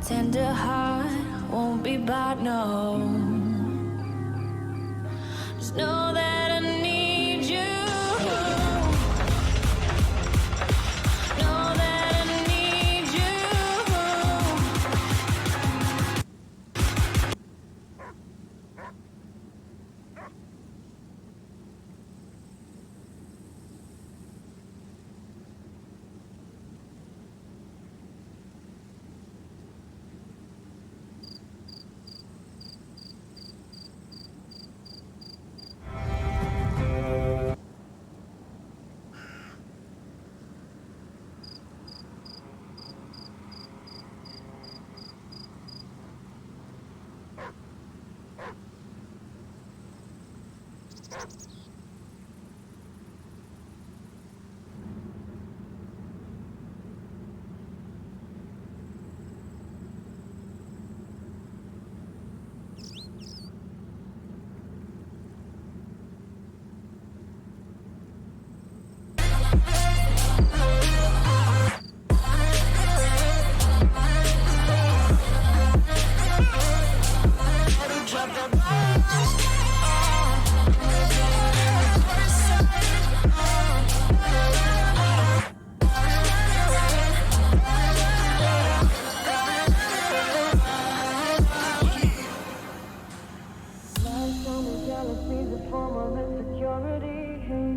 tender heart won't be bad, no. Just know that I need you. Know that I need you.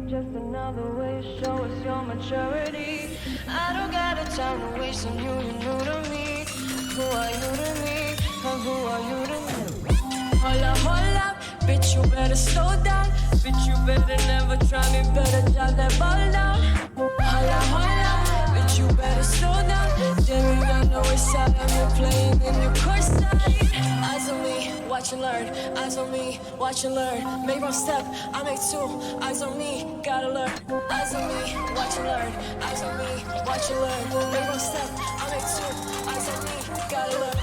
Just another way to show us your maturity. I don't got a time to waste on you, you're new to me. Who are you to me? And who are you to me? Hold up, bitch, you better slow down. Bitch, you better never try me, better drop that ball down. Hold up, bitch, you better slow down. Damn, you don't know which side I'm playing in your course side. Eyes on me, watch and learn. Eyes on me, watch and learn. Make one step, I make two. Eyes on me, gotta learn. Eyes on me, watch and learn. Eyes on me, watch and learn. Make one step, I make two. Eyes on me, gotta learn.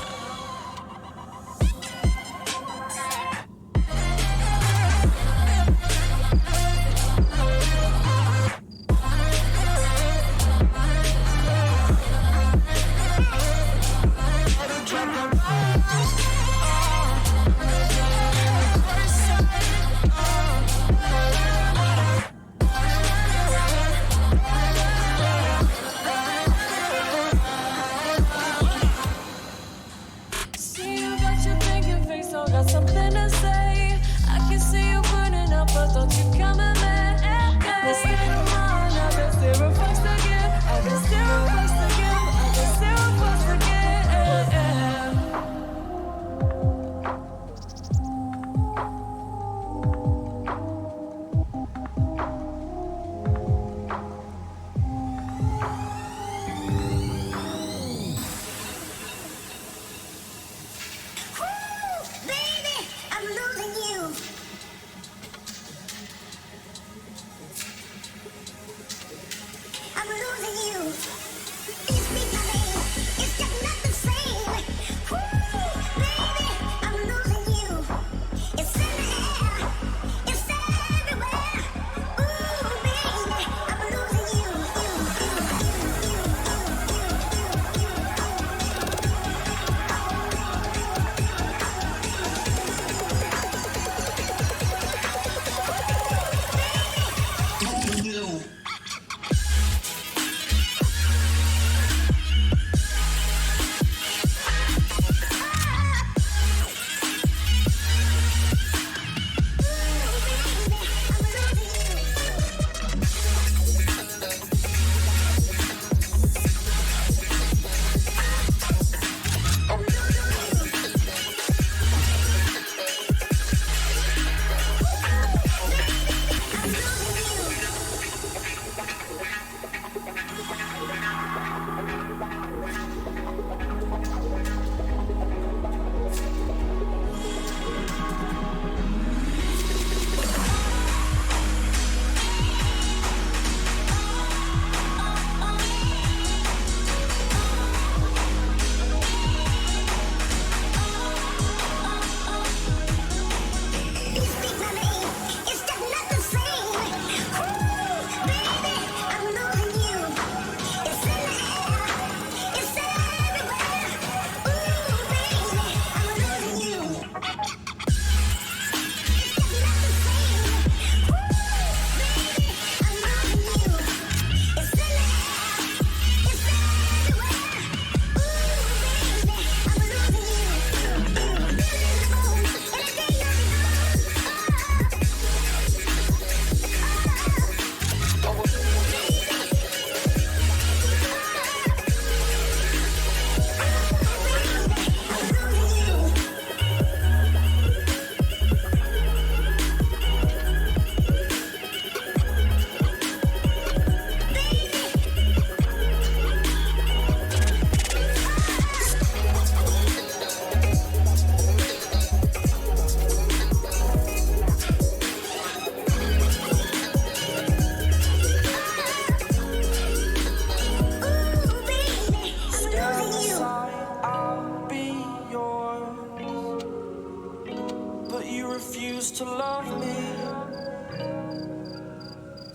to love me,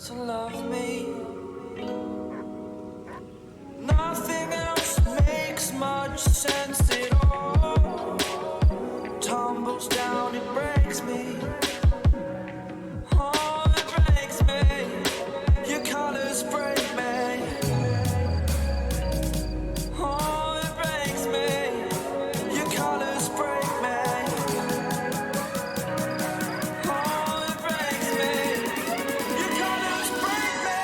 to love me. Nothing else makes much sense at all. Tumbles down, it breaks me. Oh, it breaks me. Your colors break me. Oh, it breaks me. Your colors break me. Oh, it breaks me. Your colors break me. Your colors break me.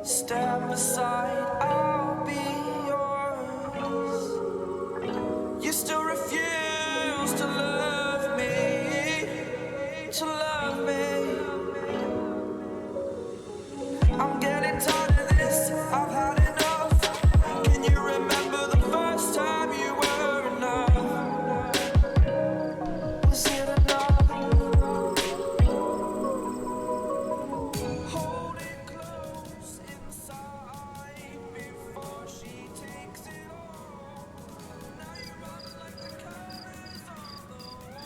Step aside, I'll be yours. You still refuse to love me, to love me. I'm getting tired of this, I've had enough. Can you remember the first time you were enough? Was it enough? Hold it close inside before she takes it all. Now you run like the colors on the wall. Your colors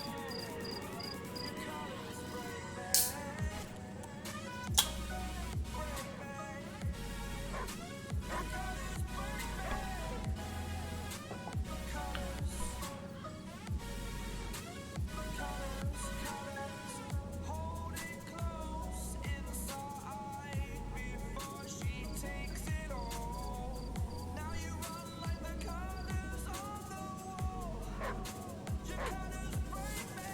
break me. Hold it close inside before she takes it all. Now you run like the colors on the wall. Your colors break me.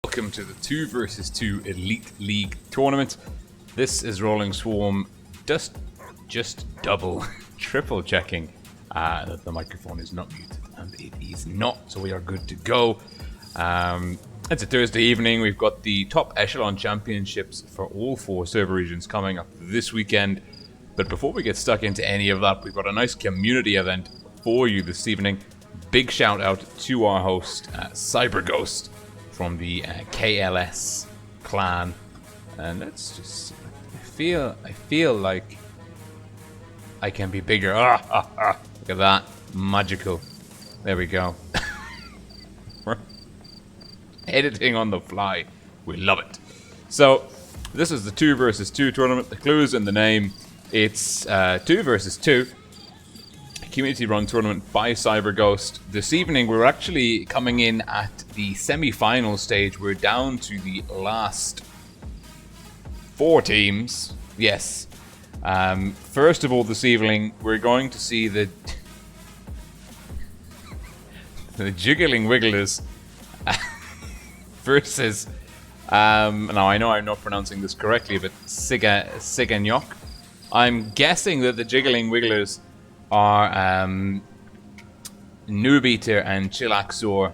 Welcome to the 2 versus 2 Elite League tournament. This is Rolling Swarm just double, triple checking that the microphone is not muted, and it is not, so we are good to go. It's a Thursday evening. We've got the top echelon championships for all 4 server regions coming up this weekend. But before we get stuck into any of that, we've got a nice community event for you this evening. Big shout out to our host, CyberGhost, from the KLS clan, and let's just I feel like I can be bigger. Look at that, magical. There we go. We're editing on the fly, we love it. So this is the 2 versus 2 tournament. The clue is in the name. It's 2 versus 2 community run tournament by CyberGhost. This evening we're actually coming in at the semi-final stage. We're down to the last 4 teams. Yes. First of all, this evening we're going to see the Jiggling Wigglers versus Now, I know I'm not pronouncing this correctly, but Siganyok. I'm guessing that the Jiggling Wigglers are Noobeater and Chillaxor,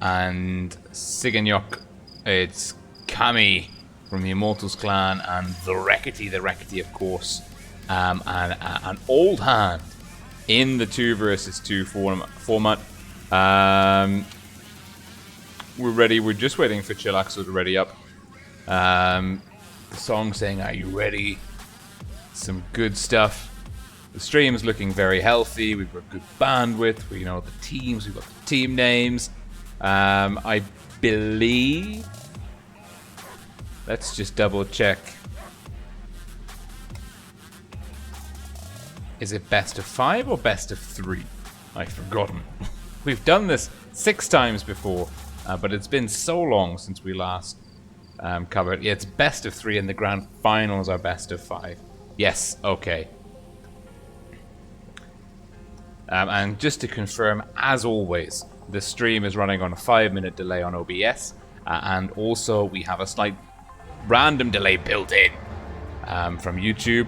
and Siganyok, it's Kami from the Immortals clan, and the Reckety, of course, and an old hand in the 2 versus 2 format. We're ready. We're just waiting for Chillaxor to ready up. The song saying, "Are you ready?" Some good stuff. The stream's looking very healthy. We've got good bandwidth. We know the teams. We've got the team names. I believe. Let's just double check. Is it best of 5 or best of 3? I've forgotten. We've done this 6 times before, but it's been so long since we last covered. Yeah, it's best of 3, and the grand finals are best of 5. Yes, okay. And just to confirm, as always, the stream is running on a 5-minute delay on OBS, and also we have a slight random delay built in from YouTube.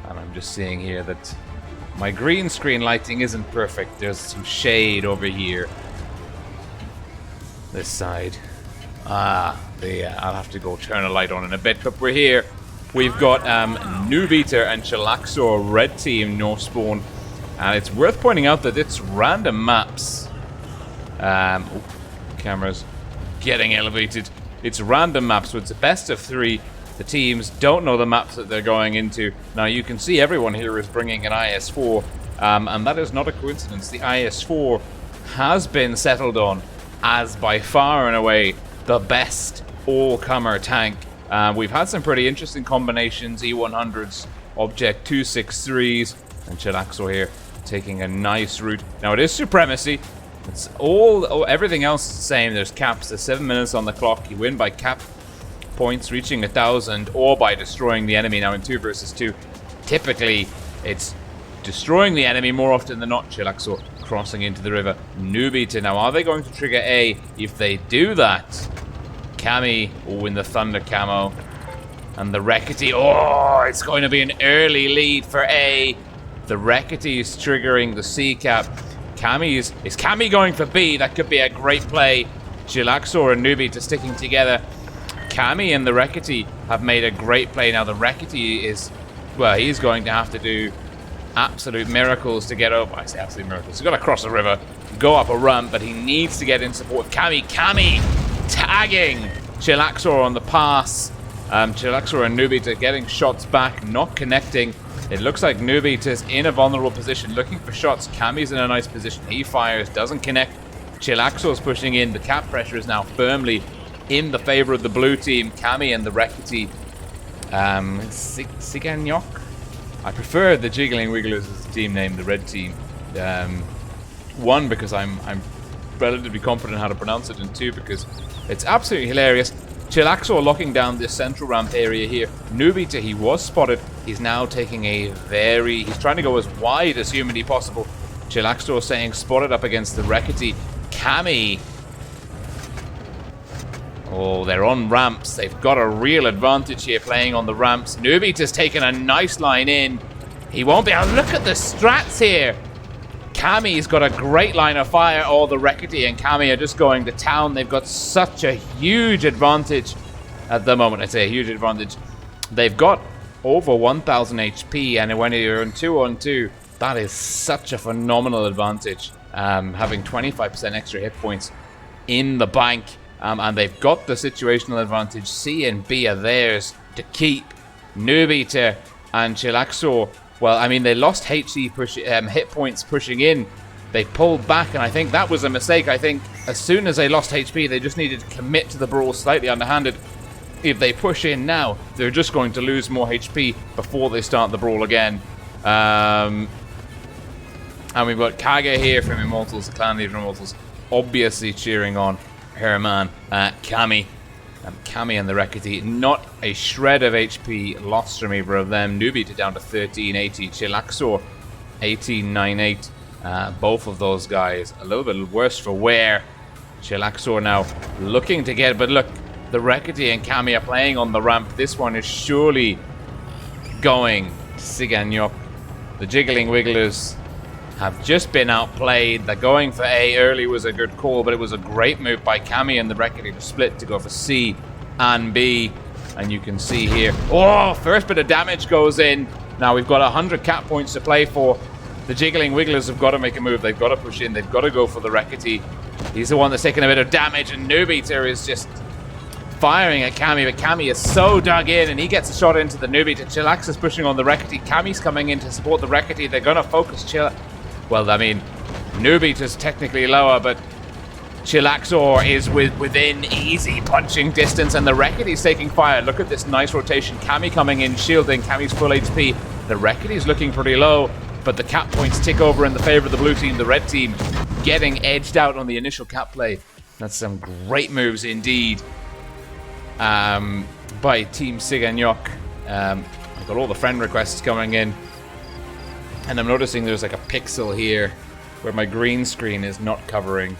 And I'm just seeing here that my green screen lighting isn't perfect. There's some shade over here. This side. I'll have to go turn a light on in a bit, but we're here. We've got Noobeater and Chillaxor red team North Spawn, and it's worth pointing out that it's random maps. Camera's getting elevated. It's random maps, so it's a best of 3. The teams don't know the maps that they're going into. Now you can see everyone here is bringing an IS-4, and that is not a coincidence. The IS-4 has been settled on as by far and away the best all-comer tank. We've had some pretty interesting combinations, E100s, Object 263s, and Chillaxor here taking a nice route. Now it is Supremacy. It's everything else is the same. There's caps. There's 7 minutes on the clock. You win by cap points reaching 1,000 or by destroying the enemy. Now in 2 versus 2, typically it's destroying the enemy more often than not. Chillaxor crossing into the river. Noobeater. Now are they going to trigger A? If they do that, Kami will win the Thunder camo. And the Reckety, it's going to be an early lead for A. The Reckety is triggering the C cap. Is Kami going for B? That could be a great play. Chillaxor and Noobeater sticking together. Kami and the Reckety have made a great play. Now the Reckety is, well, he's going to have to do absolute miracles to get over. I say absolute miracles. He's got to cross the river, go up a ramp, but he needs to get in support of Kami. Kami tagging Chillaxor on the pass. Chillaxor and Noobeater getting shots back, not connecting. It looks like Noobeater's in a vulnerable position, looking for shots. Kami's in a nice position. He fires, doesn't connect. Chillaxor's pushing in. The cap pressure is now firmly in the favor of the blue team. Kami and the Reckety. Siganyok? I prefer the Jiggling Wigglers as the team name, the red team. 1, because I'm relatively confident how to pronounce it, and 2, because it's absolutely hilarious. Chillaxor locking down this central ramp area here. Noobeater, he was spotted. He's now taking he's trying to go as wide as humanly possible. Chillaxor saying spotted up against the Reckety. Kami. They're on ramps. They've got a real advantage here playing on the ramps. Noobeater's taken a nice line in. He won't be able to look at the strats here. Kami's got a great line of fire. The Reckety and Kami are just going to town. They've got such a huge advantage at the moment. I say a huge advantage. They've got over 1,000 HP, and when you're in 2-on-2, that is such a phenomenal advantage. Having 25% extra hit points in the bank, and they've got the situational advantage. C and B are theirs to keep. Noobeater and Chillaxor, well, I mean, they lost hit points pushing in. They pulled back, and I think that was a mistake. I think as soon as they lost HP, they just needed to commit to the brawl slightly underhanded. If they push in now, they're just going to lose more HP before they start the brawl again. And we've got Kage here from Immortals, the clan leader from Immortals, obviously cheering on her man, Kami. Kami and the Reckety, not a shred of HP lost from either of them. Noobeater down to 1380, Chillaxor 1898. Both of those guys a little bit worse for wear. Chillaxor now looking to get, but look, the Rekity and Kami are playing on the ramp. This one is surely going to Siganyok. The Jiggling Wigglers have just been outplayed. They're going for A. Early was a good call, but it was a great move by Kami and the Rekity to split to go for C and B. And you can see here, oh, first bit of damage goes in. Now we've got 100 cap points to play for. The Jiggling Wigglers have got to make a move. They've got to push in. They've got to go for the Rekity. He's the one that's taking a bit of damage, and Nubiter is just firing at Kami, but Kami is so dug in, and he gets a shot into the Nubiter. Chillax is pushing on the Rekity. Kami's coming in to support the Rekity. They're going to focus Chillax. Well, I mean, Nubiter's technically lower, but Chillaxor is within easy punching distance, and the Rekity's taking fire. Look at this nice rotation. Kami coming in, shielding. Kami's full HP. The Rekity's looking pretty low, but the cap points tick over in the favor of the blue team. The red team getting edged out on the initial cap play. That's some great moves indeed by Team Siganyok. I've got all the friend requests coming in, and I'm noticing there's like a pixel here where my green screen is not covering.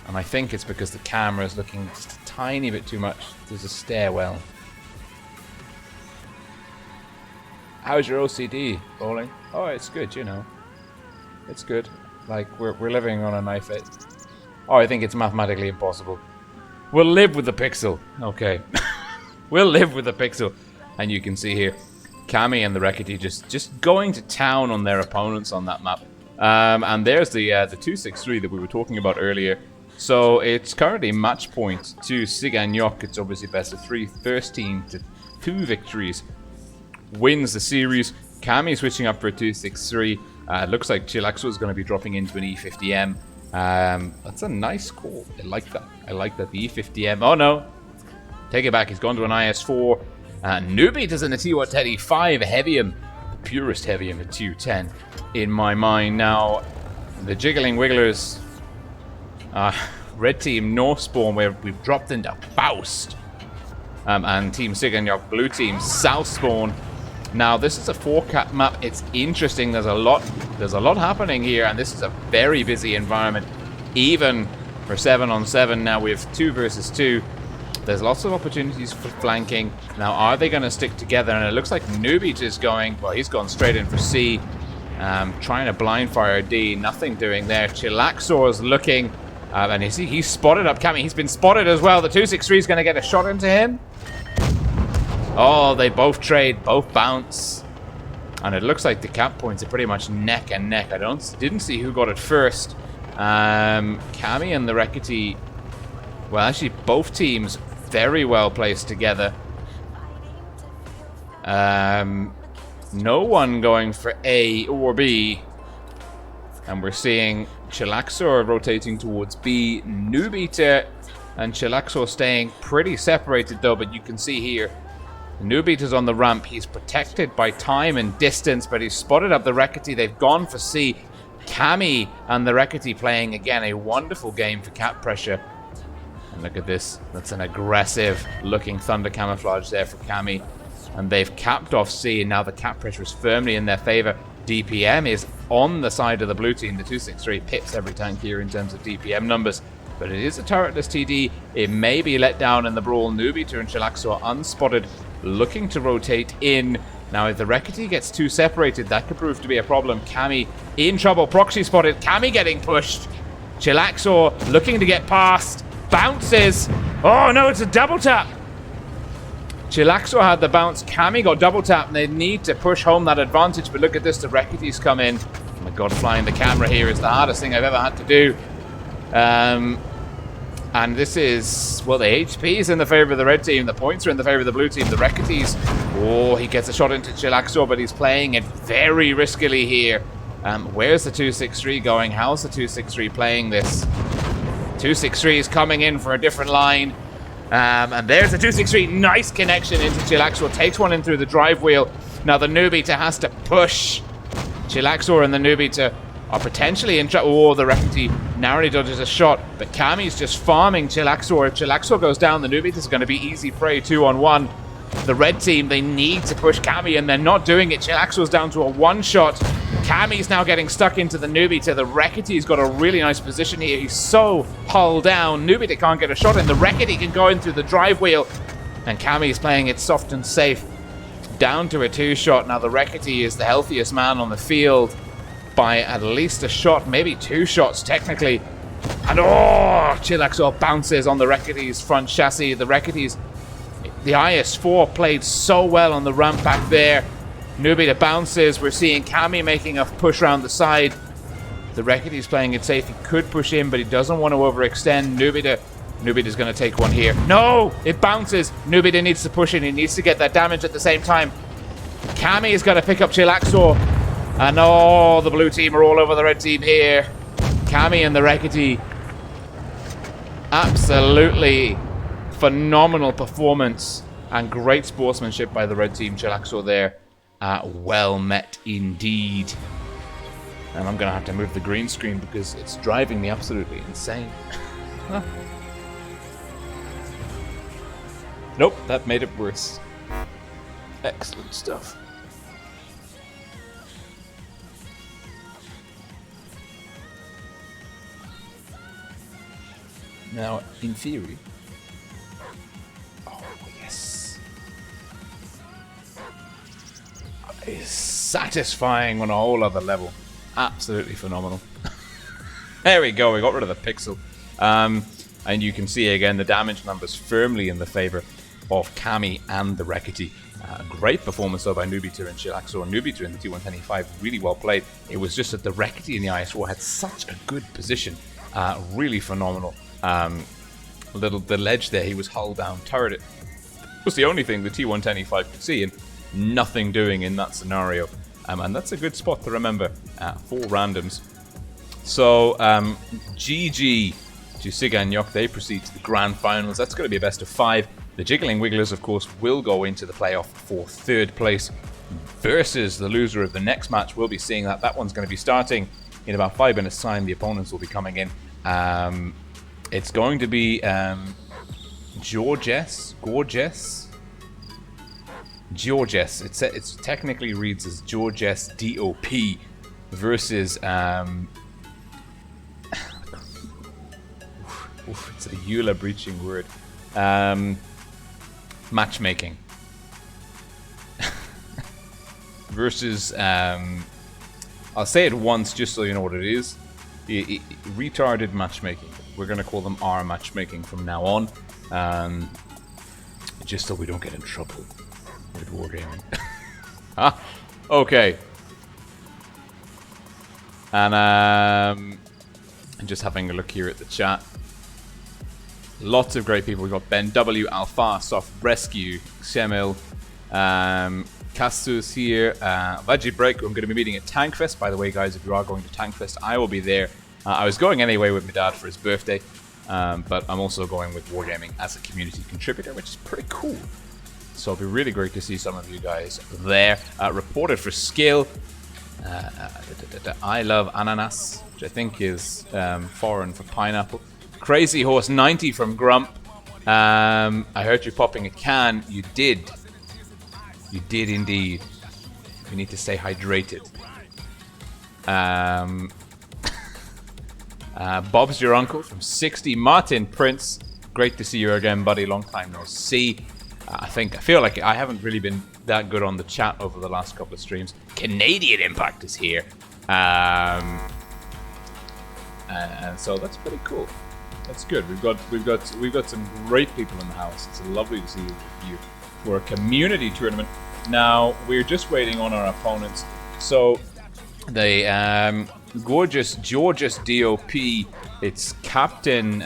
And I think it's because the camera is looking just a tiny bit too much. There's a stairwell. How's your OCD, Bowling? Oh, it's good, you know. It's good. Like, we're living on a knife edge. Oh, I think it's mathematically impossible. We'll live with the pixel. Okay. We'll live with the pixel. And you can see here, Kami and the Rekity just going to town on their opponents on that map. And there's the 263 that we were talking about earlier. So it's currently match point to Siganyok. It's obviously best of 3. First team to 2 victories wins the series. Kami switching up for a 263. It looks like Chillaxo is going to be dropping into an E50M. That's a nice call. I like that. I like that. The E50M. Oh no. Take it back. He's gone to an IS4. Newbie is in the T110 E5 Heavium. Purest Heavium at 210 in my mind. Now, the Jiggling Wigglers. Red team North Spawn, where we've dropped into Faust, and Team Siganyok blue team South Spawn. Now this is a 4-cap map. It's interesting. There's a lot happening here, and this is a very busy environment, even for 7-on-7. Now we have 2 versus 2. There's lots of opportunities for flanking. Now are they going to stick together? And it looks like Nubit is going. Well, he's gone straight in for C, trying to blind fire D. Nothing doing there. Chillaxor's looking. And he's spotted up Kami. He's been spotted as well. The 263 is going to get a shot into him. Oh, they both trade, both bounce. And it looks like the cap points are pretty much neck and neck. Didn't see who got it first. Kami and the Rekity. Well, actually, both teams very well placed together. No one going for A or B. And we're seeing Chillaxor rotating towards B, Nubiter and Chillaxor staying pretty separated though, but you can see here, Nubiter's on the ramp. He's protected by time and distance, but he's spotted up the Rekity. They've gone for C. Kami and the Rekity playing again a wonderful game for cap pressure. And look at this. That's an aggressive looking Thunder Camouflage there for Kami. And they've capped off C, and now the cap pressure is firmly in their favor. DPM is on the side of the blue team. The 263 pips every tank here in terms of DPM numbers, but it is a turretless TD. It may be let down in the brawl. Nubiter and Chillaxor unspotted, looking to rotate in. Now if the Rekity gets too separated, that could prove to be a problem. Kami in trouble. Proxy spotted. Kami getting pushed. Chillaxor looking to get past. Bounces. Oh no, it's a double tap. Chillaxor had the bounce. Kami got double tap, and they need to push home that advantage. But look at this, the Rekity's come in. Oh my god, flying the camera here is the hardest thing I've ever had to do. And this is, well, the HP is in the favor of the red team. The points are in the favor of the blue team. The Rekity's, oh, he gets a shot into Chillaxor, but he's playing it very riskily here. Where's the 263 going? How's the 263 playing this? 263 is coming in for a different line. And there's the 263. Nice connection into Chillaxor. Takes one in through the drive wheel. Now the Nubiter has to push. Chillaxor and the Nubiter are potentially in trouble. Oh, the Rekity narrowly dodges a shot. But Kami's just farming Chillaxor. If Chillaxor goes down, the Nubiter is going to be easy prey 2-on-1. The red team, they need to push Cammy, and they're not doing it. Chillaxo's down to a one-shot. Cammy's now getting stuck into the Nubita. The Reckity's got a really nice position here. He's so hull down. Nubita can't get a shot in. The Reckity can go in through the drive wheel. And Cammy's playing it soft and safe. Down to a two-shot. Now the Reckity is the healthiest man on the field by at least a shot, maybe two shots technically. And Chillaxo bounces on the Reckity's front chassis. The Reckity's, the IS-4 played so well on the ramp back there. Nubita bounces. We're seeing Cammy making a push around the side. The Reckity's playing it safe. He could push in, but he doesn't want to overextend. Nubita's going to take one here. No! It bounces. Nubita needs to push in. He needs to get that damage at the same time. Cammy's got to pick up Chillaxo. And the blue team are all over the red team here. Cammy and the Reckity. Absolutely phenomenal performance and great sportsmanship by the red team. Chillaxo there. Well met indeed. And I'm going to have to move the green screen because it's driving me absolutely insane. Nope, that made it worse. Excellent stuff. Now, in theory... Oh, yes. It's satisfying on a whole other level. Absolutely phenomenal. There we go, we got rid of the pixel. And you can see again the damage numbers firmly in the favor of Cammy and the Reckity. Great performance though by Nubita and Chillaxo. And Nubita in the T125 really well played. It was just that the Reckity in the IS-4 had such a good position. Really phenomenal. The ledge there, he was hull down, turret. It was the only thing the T125 could see, and nothing doing in that scenario. And that's a good spot to remember for randoms. So, GG to Siga and Yok. They proceed to the grand finals. That's going to be a best of 5. The Jiggling Wigglers, of course, will go into the playoff for 3rd place versus the loser of the next match. We'll be seeing that. That one's going to be starting in about 5 minutes' time. The opponents will be coming in. It's going to be Georges. It technically reads as Georges DOP versus it's a EULA breaching word. Matchmaking versus I'll say it once just so you know what it is. Retarded matchmaking. We're going to call them R matchmaking from now on, just so we don't get in trouble with wargaming. Okay. And I'm just having a look here at the chat. Lots of great people. We've got Ben W, Alpha, Soft Rescue, Semil, Castus here, Veggie Break, who I'm going to be meeting at Tankfest. By the way, guys, if you are going to Tankfest, I will be there. I was going anyway with my dad for his birthday, but I'm also going with Wargaming as a community contributor, which is pretty cool. So it'll be really great to see some of you guys there. Reported for skill, I love ananas, which I think is foreign for pineapple. Crazy Horse 90 from Grump. I heard you popping a can. You did. You did indeed. You need to stay hydrated. Bob's your uncle from 60. Martin Prince. Great to see you again, buddy. Long time no see. I feel like I haven't really been that good on the chat over the last couple of streams. Canadian Impact is here. And so that's pretty cool. That's good. We've got some great people in the house. It's lovely to see you for a community tournament. Now we're just waiting on our opponents. So the gorgeous Georges DOP. It's Captain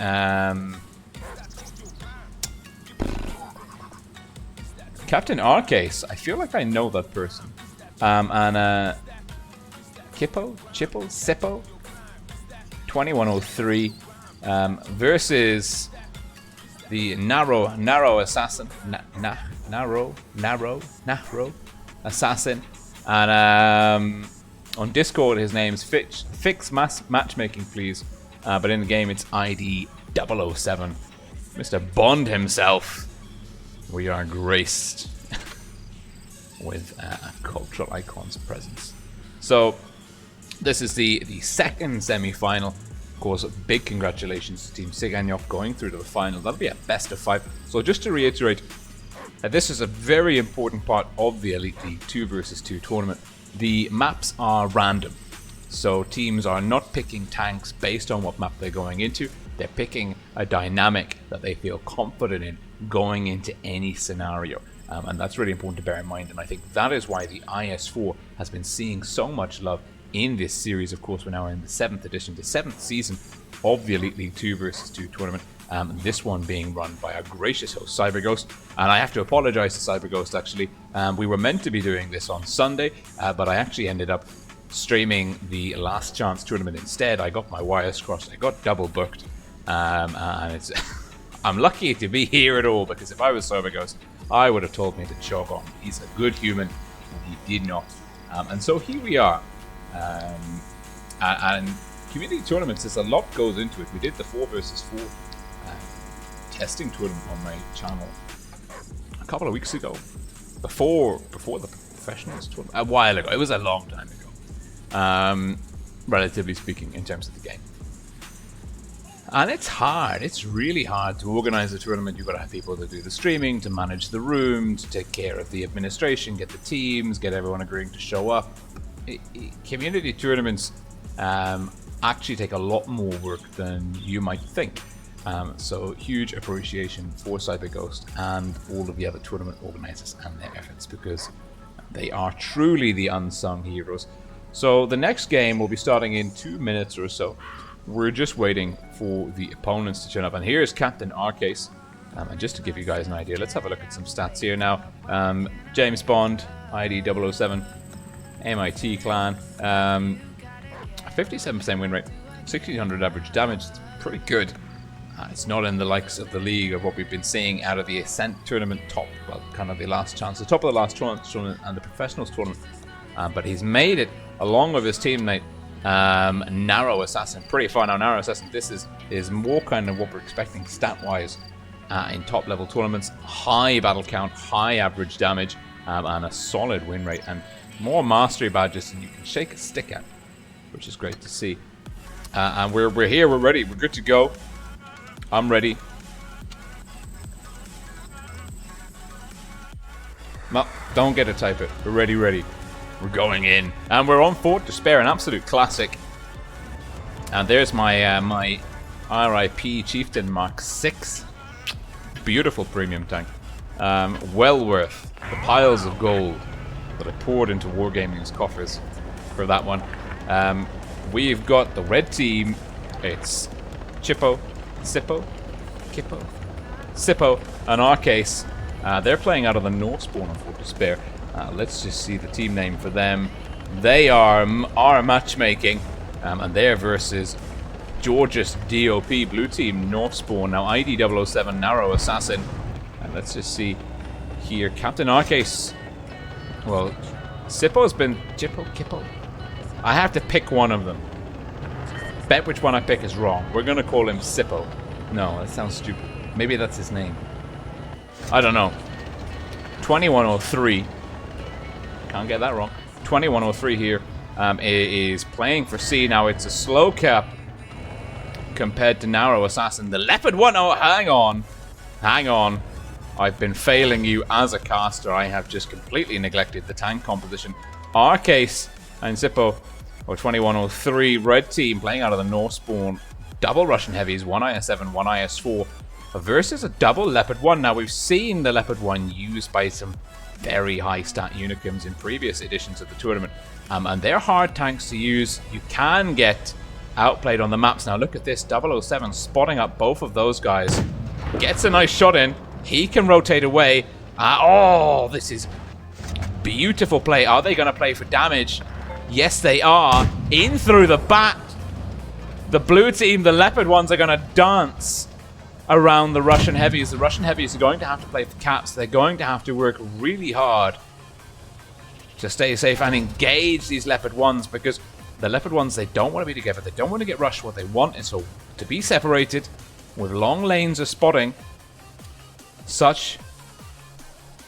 Captain Arcase. I feel like I know that person. And Kippo, Sippo, 2103. Versus the narrow assassin, narrow assassin, and on Discord his name's Fix Matchmaking, please. But in the game it's ID 007, Mr. Bond himself. We are graced with a cultural icon's presence. So this is the second semi-final. Of course, big congratulations to Team Siganyov going through to the final. That'll be a best of 5. So just to reiterate, this is a very important part of the Elite League 2 versus 2 tournament. The maps are random. So teams are not picking tanks based on what map they're going into. They're picking a dynamic that they feel confident in going into any scenario. And that's really important to bear in mind. And I think that is why the IS4 has been seeing so much love in this series. Of course, we're now in the 7th edition, the 7th season of the Elite League 2 versus 2 tournament. This one being run by our gracious host, CyberGhost. And I have to apologize to CyberGhost, actually. We were meant to be doing this on Sunday, but I actually ended up streaming the Last Chance tournament instead. I got my wires crossed. I got double booked. And it's I'm lucky to be here at all, because if I was CyberGhost, I would have told me to chalk on. He's a good human, and he did not. And so here we are. And community tournaments, there's a lot goes into it. We did the 4 versus 4 testing tournament on my channel a couple of weeks ago, before the professionals tournament, a while ago. It was a long time ago, relatively speaking, in terms of the game. And it's hard. It's really hard to organize a tournament. You've got to have people to do the streaming, to manage the room, to take care of the administration, get the teams, get everyone agreeing to show up. Community tournaments actually take a lot more work than you might think. So huge appreciation for CyberGhost and all of the other tournament organizers and their efforts, because they are truly the unsung heroes. So the next game will be starting in 2 minutes or so. We're just waiting for the opponents to turn up. And here's Captain Arcase. And just to give you guys an idea, let's have a look at some stats here now. James Bond, ID 007, MIT clan. 57% win rate, 1600 average damage. It's pretty good. It's not in the likes of the league of what we've been seeing out of the Ascent tournament top, well, kind of the Last Chance, the top of the Last Chance tournament and the Professionals tournament. But he's made it along with his teammate, Narrow Assassin, pretty far now. Narrow Assassin, this is more kind of what we're expecting stat-wise in top-level tournaments. High battle count, high average damage, and a solid win rate, and more mastery badges than you can shake a stick at, which is great to see. And we're here, we're ready, we're good to go. I'm ready. No, don't get to type it. We're ready. We're going in. And we're on Fort Despair, an absolute classic. And there's my my RIP Chieftain Mark 6. Beautiful premium tank. Well worth the piles of gold that I poured into Wargaming's coffers for that one. We've got the red team. It's Sippo, and Arcase. They're playing out of the North Spawn on Fort Despair. Let's just see the team name for them. They are matchmaking, and they're versus George's DOP, blue team, North Spawn. Now ID 007, Narrow Assassin. And let's just see here. Captain Arcase. Well, Sippo's been Kippo. I have to pick one of them. Bet which one I pick is wrong. We're gonna call him Sippo. No, that sounds stupid. Maybe that's his name. I don't know. 2103. Can't get that wrong. 2103 here is playing for C. Now it's a slow cap compared to Narrow Assassin. The Leopard 1. Oh, hang on. I've been failing you as a caster. I have just completely neglected the tank composition. Arcase and Sippo, or 2103, red team playing out of the North Spawn. Double Russian heavies, one IS7, one IS4, versus a double Leopard 1. Now, we've seen the Leopard 1 used by some very high stat Unicums in previous editions of the tournament. And they're hard tanks to use. You can get outplayed on the maps. Now, look at this. 007 spotting up both of those guys. Gets a nice shot in. He can rotate away. Oh, this is beautiful play. Are they going to play for damage? Yes, they are. In through the back. The blue team, the Leopard ones, are going to dance around the Russian heavies. The Russian heavies are going to have to play for caps. They're going to have to work really hard to stay safe and engage these Leopard ones, because the Leopard ones, they don't want to be together. They don't want to get rushed. What they want is to be separated with long lanes of spotting, such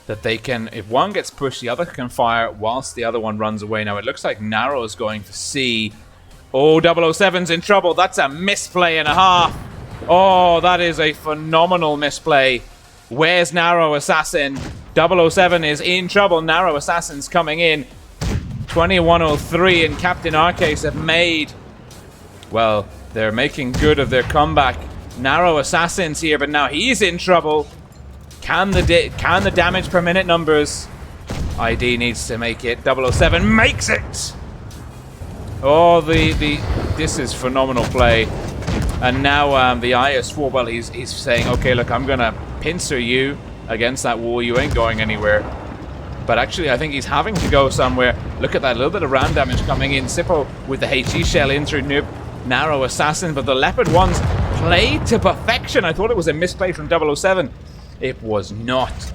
that they can, if one gets pushed, the other can fire whilst the other one runs away. Now it looks like Narrow is going for C. Oh, 007's in trouble. That's a misplay and a half. Oh, that is a phenomenal misplay. Where's Narrow Assassin? 007 is in trouble. Narrow Assassin's coming in. 2103 and Captain Arcase have made, well, they're making good of their comeback. Narrow Assassin's here, but now he's in trouble. Can the damage per minute numbers? ID needs to make it. 007 makes it. Oh, this is phenomenal play. And now the IS-4, well, he's saying, okay, look, I'm gonna pincer you against that wall. You ain't going anywhere. But actually, I think he's having to go somewhere. Look at that, a little bit of ram damage coming in. Sippo with the HE shell in through Noob. Narrow Assassin, but the Leopard ones played to perfection. I thought it was a misplay from 007. It was not.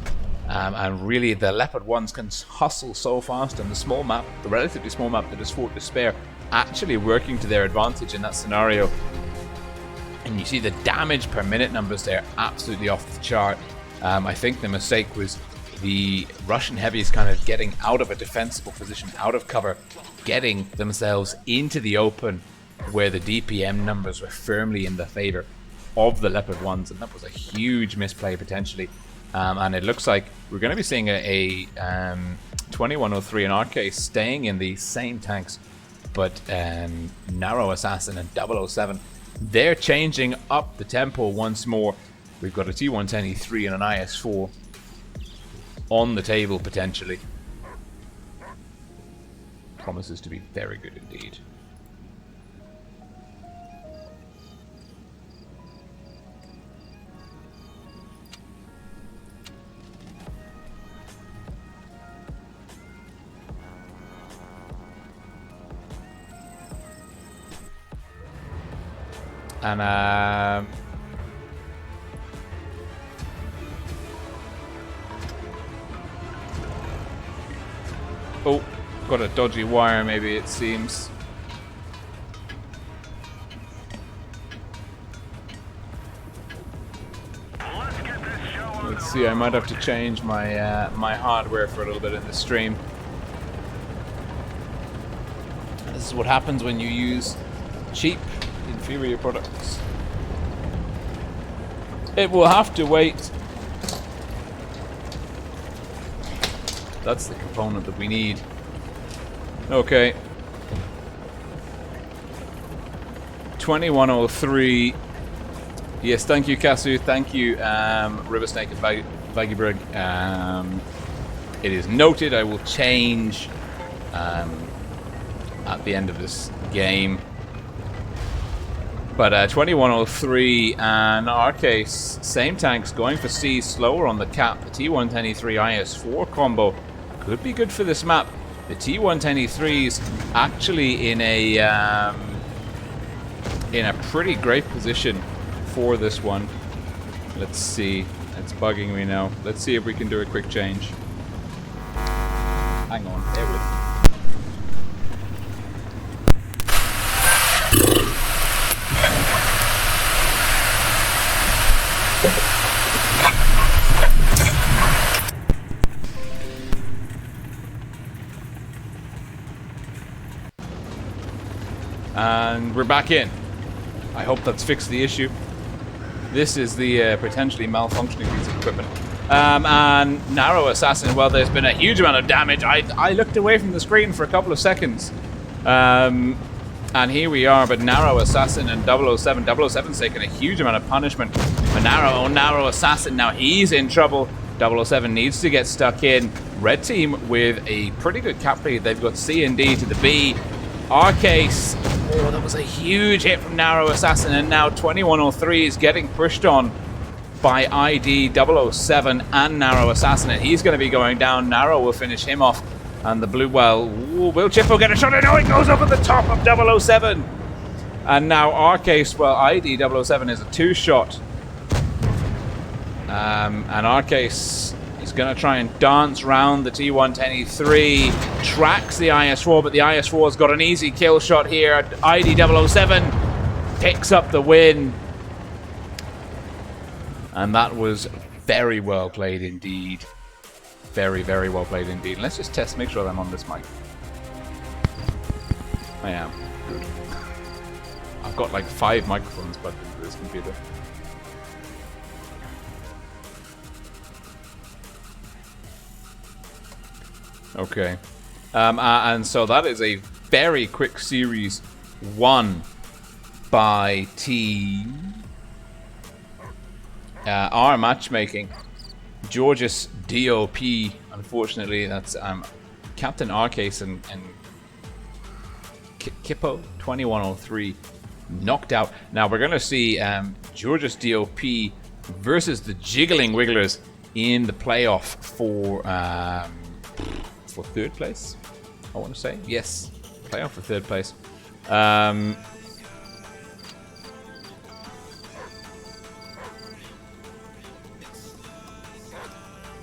And really, the Leopard ones can hustle so fast on the small map, the relatively small map that is Fort Despair, actually working to their advantage in that scenario. And you see the damage per minute numbers there, absolutely off the chart. I think the mistake was the Russian heavies kind of getting out of a defensible position, out of cover, getting themselves into the open where the DPM numbers were firmly in the favor of the Leopard ones, and that was a huge misplay potentially. And it looks like we're going to be seeing a 2103 in our case staying in the same tanks, but Narrow Assassin and 007, they're changing up the tempo once more. We've got a T110E3 and an IS-4 on the table potentially. Promises to be very good indeed. And oh, got a dodgy wire maybe it seems. Let's see, I might have to change my my hardware for a little bit in the stream. This is what happens when you use cheap inferior products. It will have to wait. That's the component that we need. Okay. 2103. Yes, thank you, Kasu. Thank you, Riversnake and Vagibrig. It is noted. I will change at the end of this game. But 2103 and our case, same tanks going for C, slower on the cap. The T110E3 IS-4 combo could be good for this map. The T110E3's actually in a pretty great position for this one. Let's see. It's bugging me now. Let's see if we can do a quick change. Hang on, bear with me. And we're back in. I hope that's fixed the issue. This is the potentially malfunctioning piece of equipment. And Narrow Assassin, well, there's been a huge amount of damage. I looked away from the screen for a couple of seconds. And here we are, but Narrow Assassin and 007. 007's taken a huge amount of punishment. But Narrow Assassin, now he's in trouble. 007 needs to get stuck in. Red team with a pretty good cap lead. They've got C and D to the B. Our case, oh, that was a huge hit from Narrow Assassin, and now 2103 is getting pushed on by ID 007 and Narrow Assassin, and he's going to be going down. Narrow will finish him off, and the blue, well, ooh, will Chippo get a shot? No, it goes up at the top of 007. And now our case, well, ID 007 is a two-shot. And our case is going to try and dance round the T110E3, tracks the IS-4, but the IS-4's got an easy kill shot here. ID 007 picks up the win. And that was very well played indeed. Very, very well played indeed. Let's just test, make sure that I'm on this mic. I am. Good. I've got like 5 microphones plugged into this computer. Okay. And so that is a very quick series won by Team our matchmaking. George's DOP, unfortunately, that's Captain Arcase and Kippo 2103 knocked out. Now we're going to see George's DOP versus the Jiggling Wigglers in the playoff for 3rd place, I want to say. Yes, playoff for 3rd place.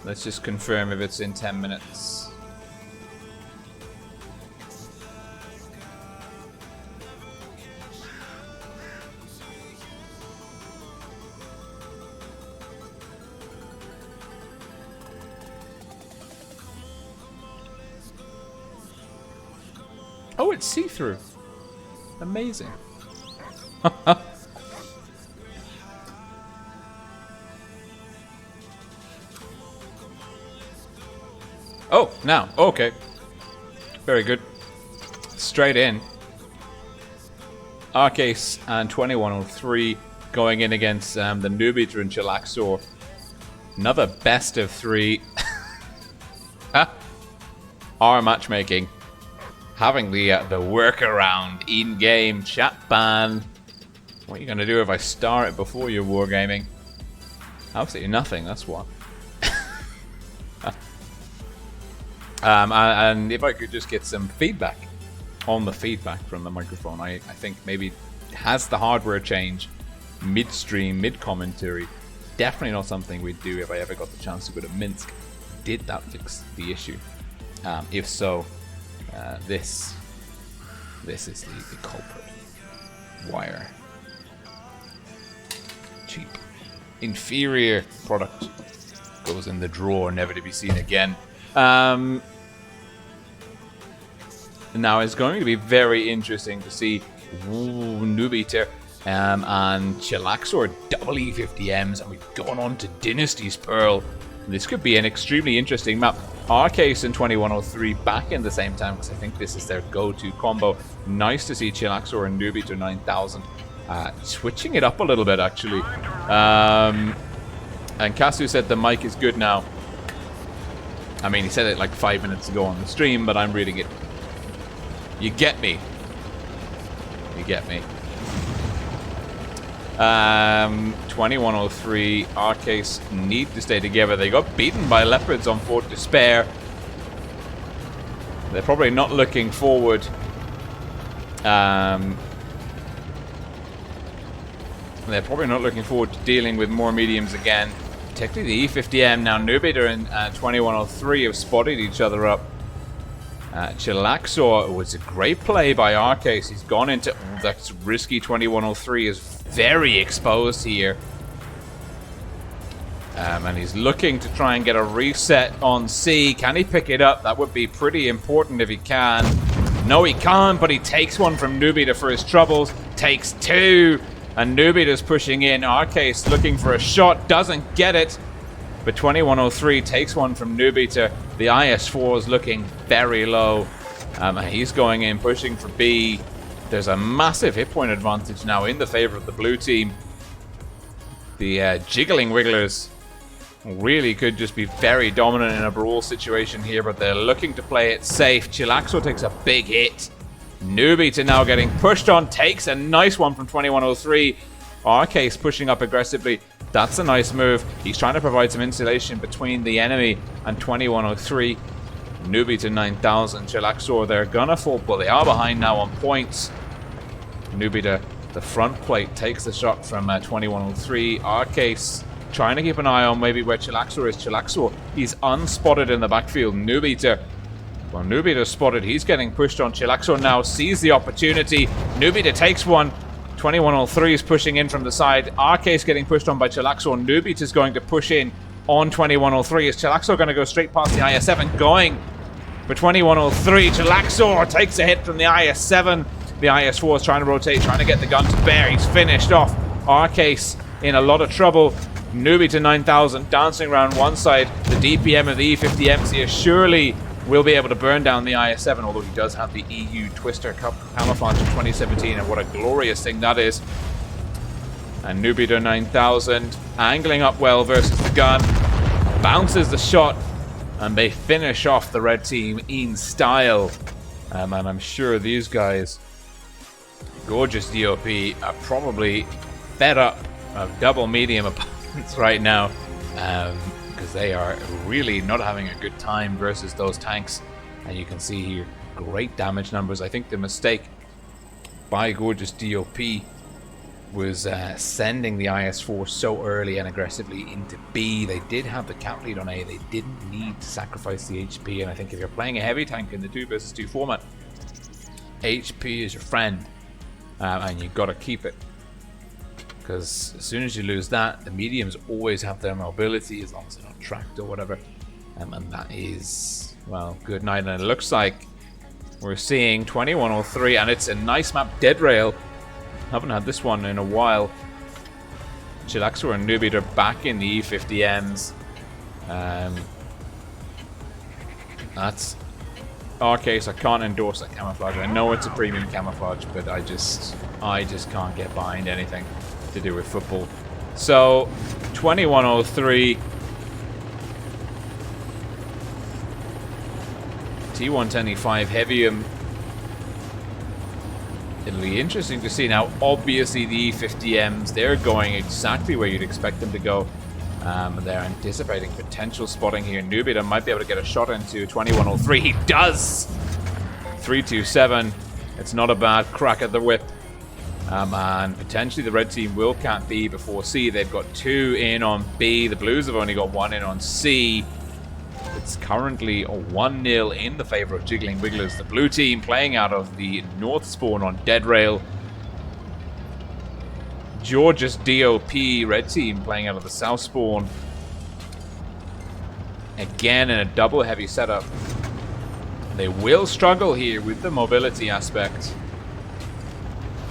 Let's just confirm if it's in 10 minutes. Oh, it's see-through. Amazing. Oh, now. Okay. Very good. Straight in. Arcase and 2103 going in against the Newbeater and Chillaxor. Another best of 3. Our matchmaking. Having the workaround in-game chat ban. What are you going to do if I star it before you're wargaming? Absolutely nothing, that's what. And if I could just get some feedback on the feedback from the microphone. I think maybe has the hardware change mid-stream, mid-commentary. Definitely not something we'd do if I ever got the chance to go to Minsk. Did that fix the issue? If so, this is the culprit. Wire. Cheap. Inferior product. Goes in the drawer, never to be seen again. Now it's going to be very interesting to see Newbeater and Chillaxor double E50Ms, and we've gone on to Dynasty's Pearl. This could be an extremely interesting map. Arcase and 2103 back in the same time, because I think this is their go-to combo. Nice to see Chillaxor and Newbeater 9000 switching it up a little bit, actually. And Kasu said the mic is good now. I mean, he said it like 5 minutes ago on the stream, but I'm reading it. You get me. You get me. 2103, Arcase need to stay together. They got beaten by Leopards on Fort Despair. They're probably not looking forward. They're probably not looking forward to dealing with more mediums again. Particularly the E50M. Now Newbeater and 2103 have spotted each other up. Chillaxor was a great play by Arcase. He's gone into... that's risky. 2103 is very exposed here. And he's looking to try and get a reset on C. Can he pick it up? That would be pretty important if he can. No, he can't, but he takes one from Newbeater for his troubles. Takes 2. And Newbeater's pushing in. Arcase looking for a shot. Doesn't get it. But 2103 takes one from Newbeater. The IS-4 is looking very low. He's going in, pushing for B. There's a massive hit point advantage now in the favor of the blue team. The Jiggling Wigglers really could just be very dominant in a brawl situation here, but they're looking to play it safe. Chillaxor takes a big hit. Newbeater now getting pushed on, takes a nice one from 2103. Arcase pushing up aggressively. That's a nice move. He's trying to provide some insulation between the enemy and 2103. Newbeater 9000, Chillaxor, they're gonna fall, but they are behind now on points. Newbeater, the front plate, takes the shot from 2103. Arcase trying to keep an eye on maybe where Chillaxor is. Chillaxor, he's unspotted in the backfield. Newbeater, well, Newbeater spotted. He's getting pushed on. Chillaxor now sees the opportunity. Newbeater takes one. 2103 is pushing in from the side. Arcase getting pushed on by Chillaxor. Newbeater is going to push in. on 2103. Is Chilaxor going to go straight past the IS-7? Going for 2103. Chilaxor takes a hit from the IS-7. The IS-4 is trying to rotate, trying to get the gun to bear. He's finished off. Arcase in a lot of trouble. Newbie to 9000, dancing around one side. The DPM of the E50Ms here surely will be able to burn down the IS-7, although he does have the EU Twister Cup camouflage in 2017, and what a glorious thing that is. And Newbie to 9000, angling up well versus the gun. Bounces the shot, and they finish off the red team in style. And I'm sure these guys, Gorgeous DOP, are probably fed up of double medium opponents right now, because they are really not having a good time versus those tanks. And you can see here great damage numbers. I think the mistake by Gorgeous DOP was sending the IS-4 so early and aggressively into B. They did have the cap lead on A. They didn't need to sacrifice the HP, and I think if you're playing a heavy tank in the 2 versus 2 format, HP is your friend, and you've got to keep it. Because as soon as you lose that, the mediums always have their mobility as long as they're not tracked or whatever. And that is, well, good night. And it looks like we're seeing 2103, and it's a nice map, Dead Rail. Haven't had this one in a while. Chilaxor and Newbie are back in the E50Ms. That's our case. I can't endorse that camouflage. I know it's a premium camouflage, but I just can't get behind anything to do with football. So 2103 T110E5 Heavium. It'll be interesting to see now. Obviously the E50Ms, they're going exactly where you'd expect them to go. They're anticipating potential spotting here. Nubita might be able to get a shot into 2103. He does! 327. It's not a bad crack at the whip. And potentially the red team will cap B before C. They've got 2 in on B. The Blues have only got 1 in on C. It's currently a 1-0 in the favor of Jiggling Wigglers. The blue team playing out of the north spawn on Dead Rail. George's DOP, red team, playing out of the south spawn. Again in a double heavy setup. They will struggle here with the mobility aspect.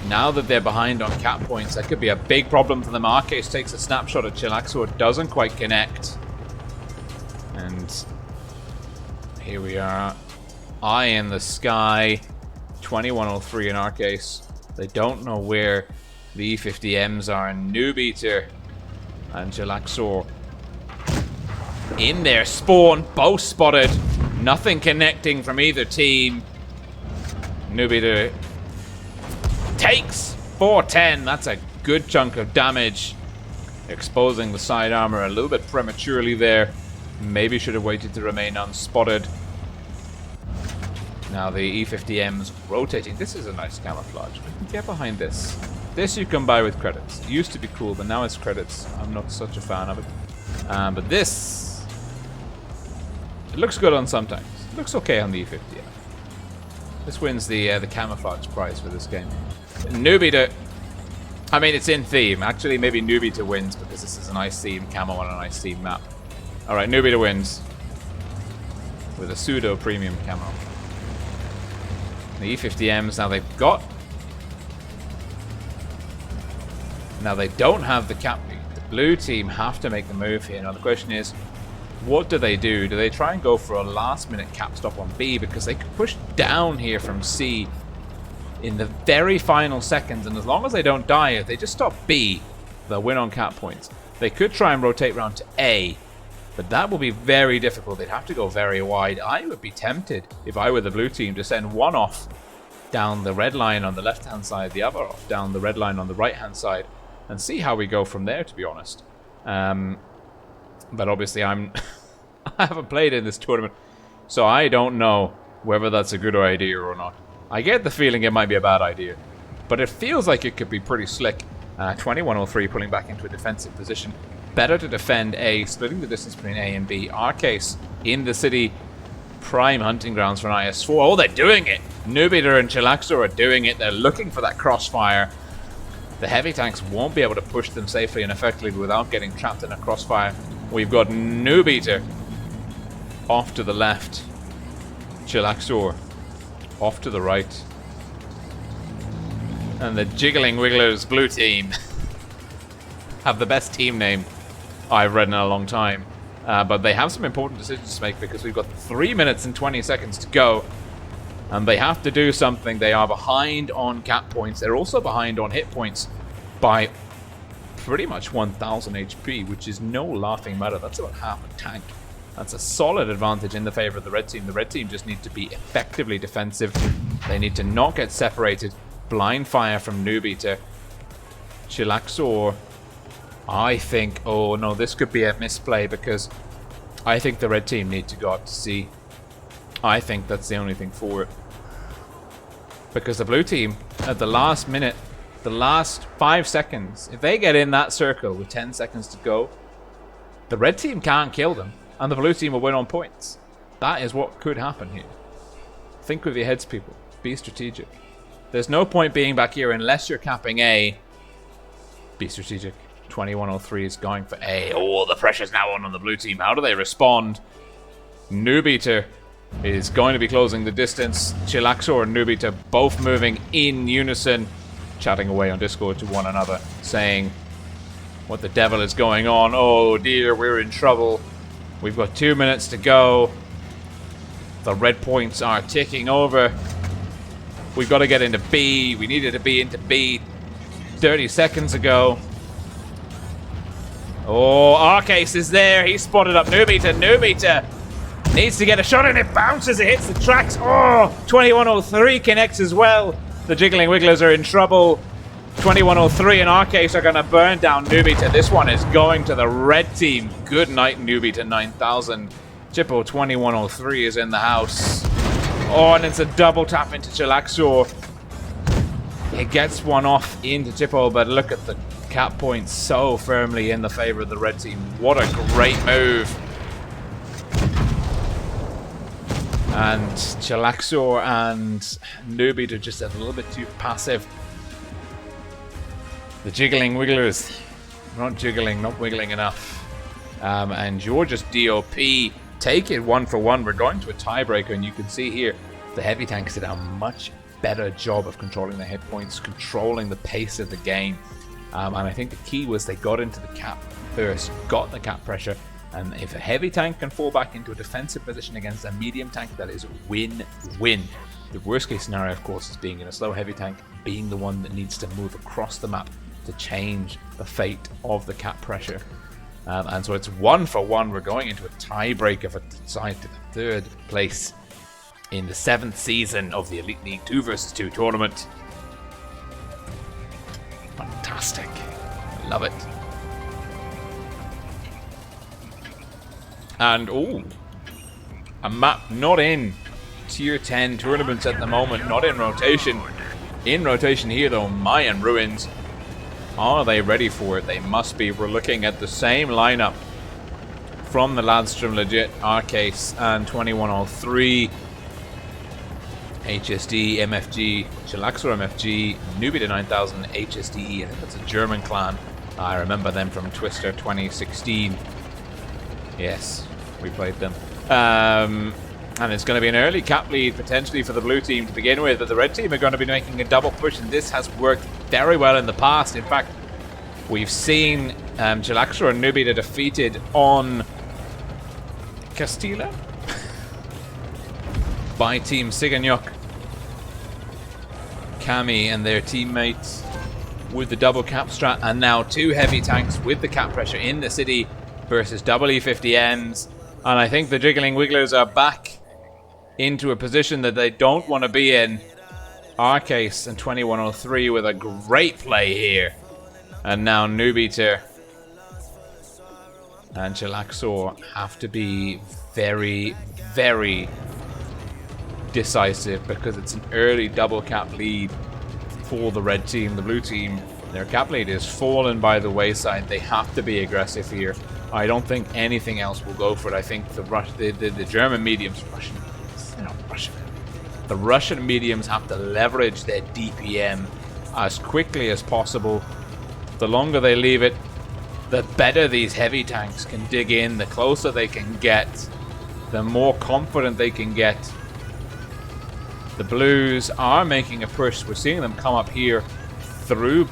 Now that they're behind on cap points, that could be a big problem for them. Arcase takes a snapshot at Chilaxor, doesn't quite connect. And here we are. Eye in the sky. 2103 in Arcase. They don't know where the E50Ms are. Newbeater and Chilaxor in their spawn, both spotted. Nothing connecting from either team. Newbeater takes 410. That's a good chunk of damage. Exposing the side armor a little bit prematurely there. Maybe should have waited to remain unspotted. Now the E50M's rotating. This is a nice camouflage. We can get behind this. This you can buy with credits. It used to be cool, but now it's credits. I'm not such a fan of it. But this, it looks good on some tanks. It looks okay on the E50M. This wins the camouflage prize for this game. Newbie to, I mean, it's in theme. Actually, maybe Newbie to wins because this is a nice theme camo on a nice theme map. All right, Newbie to wins with a pseudo premium camo. The E50Ms, now they've got, now they don't have the cap lead. The blue team have to make the move here. Now the question is, what do they do? Do they try and go for a last minute cap stop on B? Because they could push down here from C in the very final seconds, and as long as they don't die, if they just stop B, they'll win on cap points. They could try and rotate round to A, but that will be very difficult. They'd have to go very wide. I would be tempted, if I were the blue team, to send one off down the red line on the left-hand side, the other off down the red line on the right-hand side, and see how we go from there, to be honest. But obviously I haven't played in this tournament, so I don't know whether that's a good idea or not. I get the feeling it might be a bad idea, but it feels like it could be pretty slick. 2103 pulling back into a defensive position. Better to defend A, splitting the distance between A and B. Arcase in the city, prime hunting grounds for an IS-4. Oh, they're doing it! Newbeater and Chilaxor are doing it. They're looking for that crossfire. The heavy tanks won't be able to push them safely and effectively without getting trapped in a crossfire. We've got Nubiter off to the left. Chillaxor off to the right. And the Jiggling Wigglers blue team have the best team name I've read in a long time. But they have some important decisions to make because we've got 3 minutes and 20 seconds to go. And they have to do something. They are behind on cap points. They're also behind on hit points by pretty much 1,000 HP, which is no laughing matter. That's about half a tank. That's a solid advantage in the favor of the red team. The red team just need to be effectively defensive. They need to not get separated. Blind fire from Nubiter. Chillaxor, I think... Oh no, this could be a misplay because I think the red team need to go out to sea. I think that's the only thing for it. Because the blue team, at the last minute, the last 5 seconds, if they get in that circle with 10 seconds to go, the red team can't kill them. And the blue team will win on points. That is what could happen here. Think with your heads, people. Be strategic. There's no point being back here unless you're capping A. Be strategic. 2103 is going for A. Oh, the pressure's now on the blue team. How do they respond? Nubiter is going to be closing the distance. Chillaxor and Nubiter both moving in unison. Chatting away on Discord to one another. Saying what the devil is going on. Oh dear, we're in trouble. We've got 2 minutes to go. The red points are ticking over. We've got to get into B. We needed to be into B 30 seconds ago. Oh, Arcase is there. He spotted up Nubiter. Nubiter needs to get a shot and it bounces. It hits the tracks. Oh, 2103 connects as well. The Jiggling Wigglers are in trouble. 2103 and Arcase are going to burn down Nubiter. This one is going to the red team. Good night, Nubiter 9000. Chippo 2103 is in the house. Oh, and it's a double tap into Chillaxor. It gets one off into Chippo, but look at the cap points so firmly in the favor of the red team. What a great move. And Chillaxor and Nubiter just a little bit too passive. The Jiggling Wigglers, not jiggling, not wiggling enough. And you're just DOP. Take it 1 for 1. We're going to a tiebreaker, and you can see here the heavy tanks did a much better job of controlling the hit points, controlling the pace of the game. And I think the key was they got into the cap first, got the cap pressure, and if a heavy tank can fall back into a defensive position against a medium tank, that is win-win. The worst case scenario, of course, is being in a slow heavy tank, being the one that needs to move across the map to change the fate of the cap pressure. And so it's 1 for 1. We're going into a tiebreaker for decide to the third place in the 7th season of the Elite League 2 vs 2 tournament. Fantastic. Love it. And, oh, a map not in Tier 10 tournaments at the moment, not in rotation. In rotation here, though, Mayan Ruins. Are they ready for it? They must be. We're looking at the same lineup from the Livestream legit, Arcase and 2103. HSD, MFG, Chillaxor MFG, Nubiter 9000, HSDE. I think that's a German clan. I remember them from Twister 2016. Yes, we played them. And it's going to be an early cap lead potentially for the blue team to begin with, but the red team are going to be making a double push, and this has worked very well in the past. In fact, we've seen Chillaxor and Nubiter defeated on Castilla by Team Siganyok. Kami and their teammates with the double cap strat, and now 2 heavy tanks with the cap pressure in the city versus double E50Ms. And I think the Jiggling Wigglers are back into a position that they don't want to be in. Arcase and 2103 with a great play here. And now Nubiter and Chillaxor have to be very, very decisive because it's an early double cap lead for the red team. The blue team, their cap lead is fallen by the wayside. They have to be aggressive here. I don't think anything else will go for it. I think the German mediums, the Russian mediums have to leverage their DPM as quickly as possible. The longer they leave it, the better these heavy tanks can dig in, the closer they can get, the more confident they can get. The Blues are making a push. We're seeing them come up here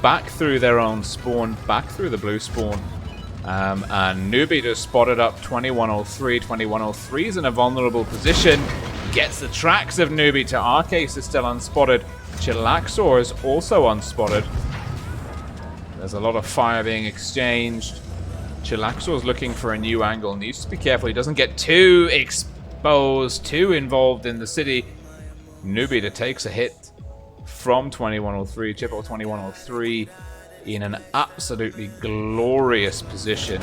back through their own spawn, back through the blue spawn. And Newbie just spotted up 2103. 2103 is in a vulnerable position. Gets the tracks of Newbie to Arcase is still unspotted. Chilaxor is also unspotted. There's a lot of fire being exchanged. Chilaxor is looking for a new angle. Needs to be careful he doesn't get too exposed, too involved in the city. Newbie takes a hit from 2103. Chippo 2103 in an absolutely glorious position.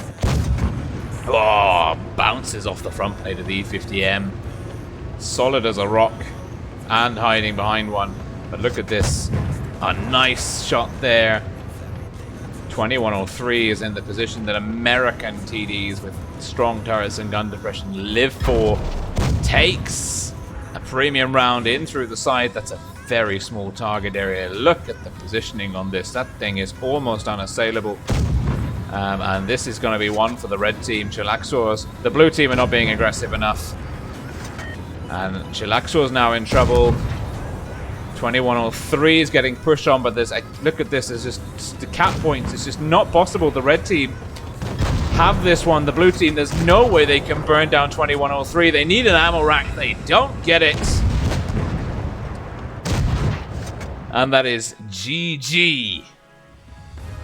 Oh, bounces off the front plate of the E50M. Solid as a rock and hiding behind one. But look at this. A nice shot there. 2103 is in the position that American TDs with strong turrets and gun depression live for. Takes a premium round in through the side. That's a very small target area. Look at the positioning on this. That thing is almost unassailable. And this is going to be one for the red team. Chilaxor's. The blue team are not being aggressive enough. And Chilaxor's now in trouble. 2103 is getting pushed on, but there's look at this. It's just the cap points. It's just not possible. The red team have this one. The blue team, there's no way they can burn down 2103. They need an ammo rack. They don't get it. And that is GG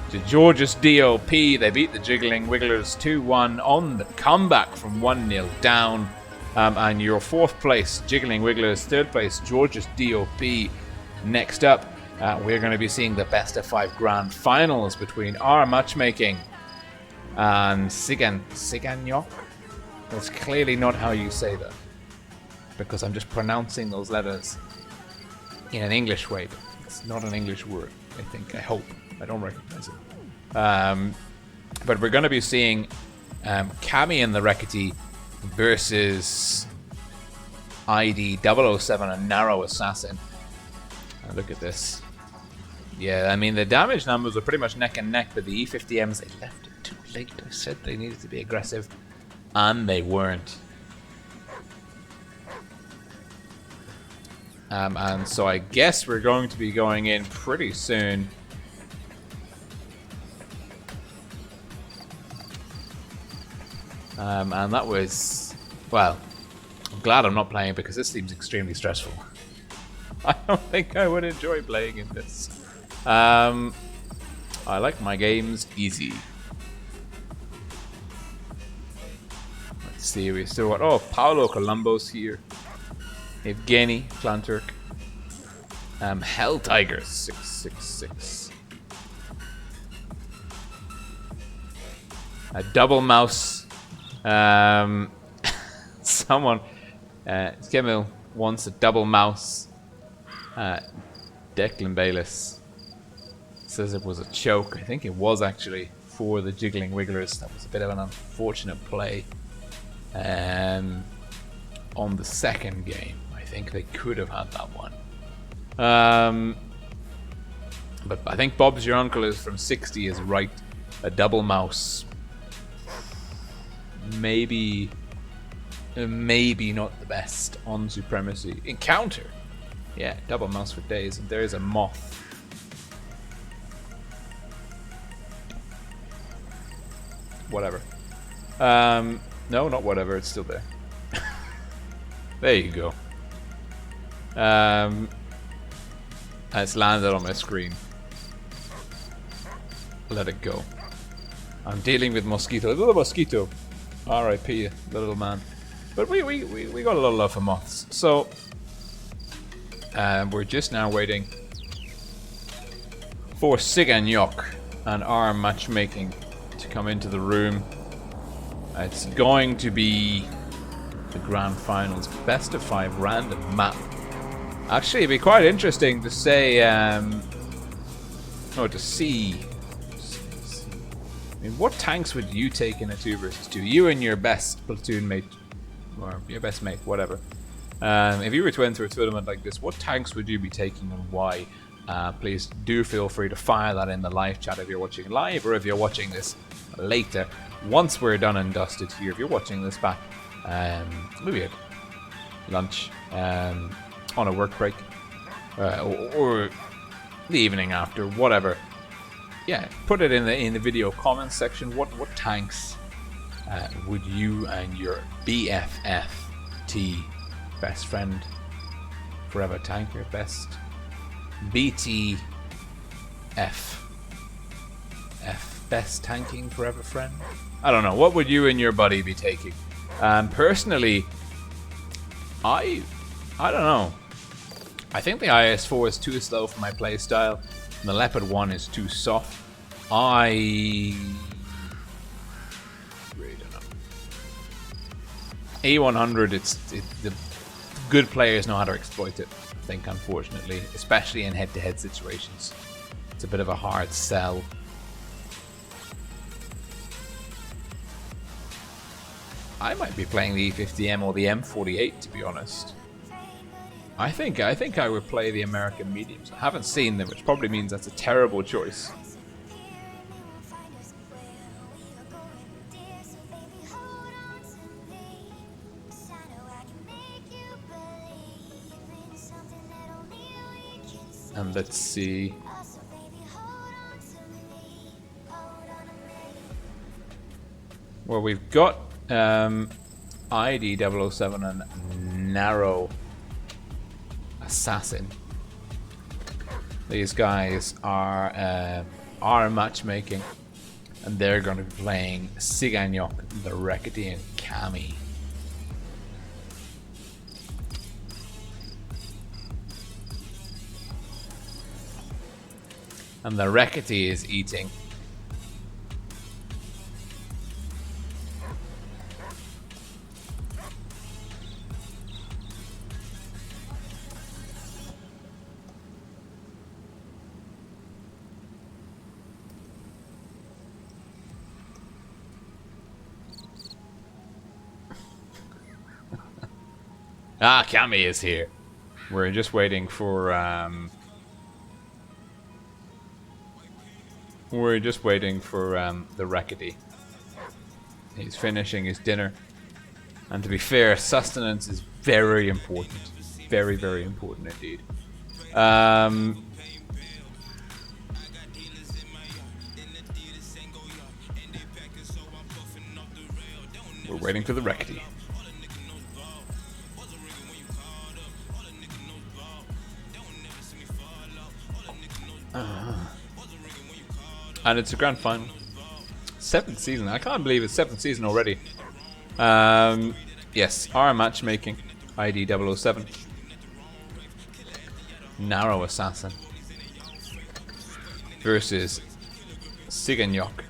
to George's DOP. They beat the Jiggling Wigglers 2-1 on the comeback from 1-0 down. And your fourth place, Jiggling Wigglers. Third place, George's DOP. Next up, we're going to be seeing the best of 5 grand finals between our matchmaking and Siganyok. That's clearly not how you say that, because I'm just pronouncing those letters in an English way. But it's not an English word, I think. I hope. I don't recognize it. But we're going to be seeing Cammy and the Reckitt versus ID 007, a narrow assassin. And look at this. Yeah, I mean, the damage numbers are pretty much neck and neck, but the E50Ms, they left it too late. I said they needed to be aggressive, and they weren't. And so I guess we're going to be going in pretty soon. And that was, well, I'm glad I'm not playing because this seems extremely stressful. I don't think I would enjoy playing in this. I like my games easy. Let's see, we still got, oh, Paolo Colombo's here. Evgeny Planturk. Hell Tiger 666. A double mouse. Someone, Skemmel wants a double mouse. Declan Bayliss says it was a choke. I think it was actually for the Jiggling Wigglers. That was a bit of an unfortunate play on the second game. I think they could have had that one. But I think Bob's Your Uncle is from 60 is right. A double mouse. Maybe not the best on Supremacy. Encounter. Yeah, double mouse for days. And there is a moth. Whatever. No, not whatever. It's still there. There you go. It's landed on my screen. Let it go. I'm dealing with mosquito. A little mosquito. R.I.P. the little man. But we got a lot of love for moths. So we're just now waiting for Siganyok and our matchmaking to come into the room. It's going to be the grand finals, best of 5 random map. Actually, it'd be quite interesting to say, to see. I mean, what tanks would you take in a 2 versus 2? You and your best platoon mate, or your best mate, whatever. If you were to enter a tournament like this, what tanks would you be taking and why? please do feel free to fire that in the live chat if you're watching live, or if you're watching this later, once we're done and dusted here. If you're watching this back, maybe at lunch, on a work break, or the evening after, whatever. Yeah, put it in the video comments section. What tanks would you and your BFFT, best friend forever tanker, best BTF, best tanking forever friend? I don't know. What would you and your buddy be taking? Personally, I don't know. I think the IS-4 is too slow for my playstyle, and the Leopard 1 is too soft. I really don't know. A100, the good players know how to exploit it, I think, unfortunately, especially in head-to-head situations. It's a bit of a hard sell. I might be playing the E50M or the M48, to be honest. I think I would play the American mediums. I haven't seen them, which probably means that's a terrible choice. And let's see. Well, we've got ID 007 and Narrow Assassin. These guys are matchmaking, and they're going to be playing Siganyok, the Reckitt, and Kami. And the Reckitt is eating. Kami is here. We're just waiting for the Reckitt. He's finishing his dinner, and to be fair, sustenance is very important, very, very important indeed. We're waiting for the Reckitt. And it's a grand final. 7th season. I can't believe it's 7th season already. Yes, our matchmaking. ID 007. Narrow Assassin. Versus Siganyok.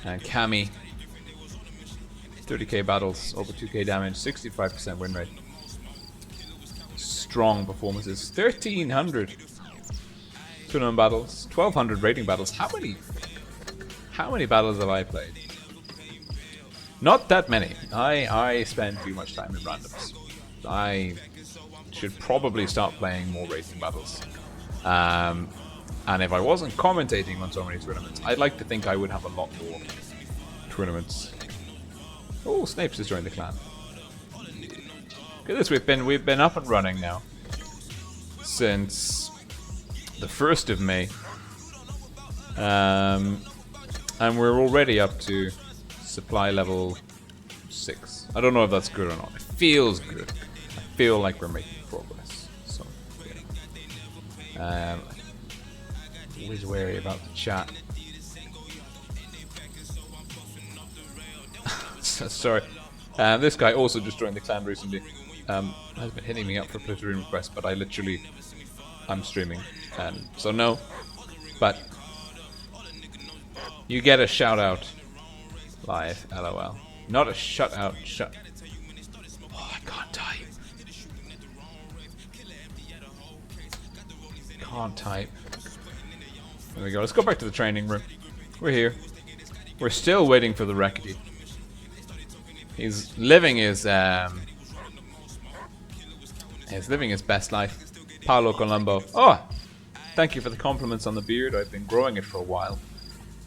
And Kami. 30k battles, over 2k damage, 65% win rate. Strong performances. 1300. Tournament battles, 1200 rating battles. How many battles have I played? Not that many. I spend too much time in randoms. I should probably start playing more rating battles. And if I wasn't commentating on so many tournaments, I'd like to think I would have a lot more tournaments. Oh, Snapes has joined the clan. Look at this. We've been up and running now since the 1st of May, and we're already up to supply level 6. I don't know if that's good or not. It feels good. I feel like we're making progress. So, yeah. Always wary about the chat. Sorry. This guy also just joined the clan recently. Has been hitting me up for platoon requests, but I'm streaming, so no. But you get a shout out live, LOL. Not a shut out. Oh, I can't type. Can't type. There we go. Let's go back to the training room. We're here. We're still waiting for the Reckitt. He's living his best life. Paolo Colombo. Oh, Thank you for the compliments on the beard. I've been growing it for a while.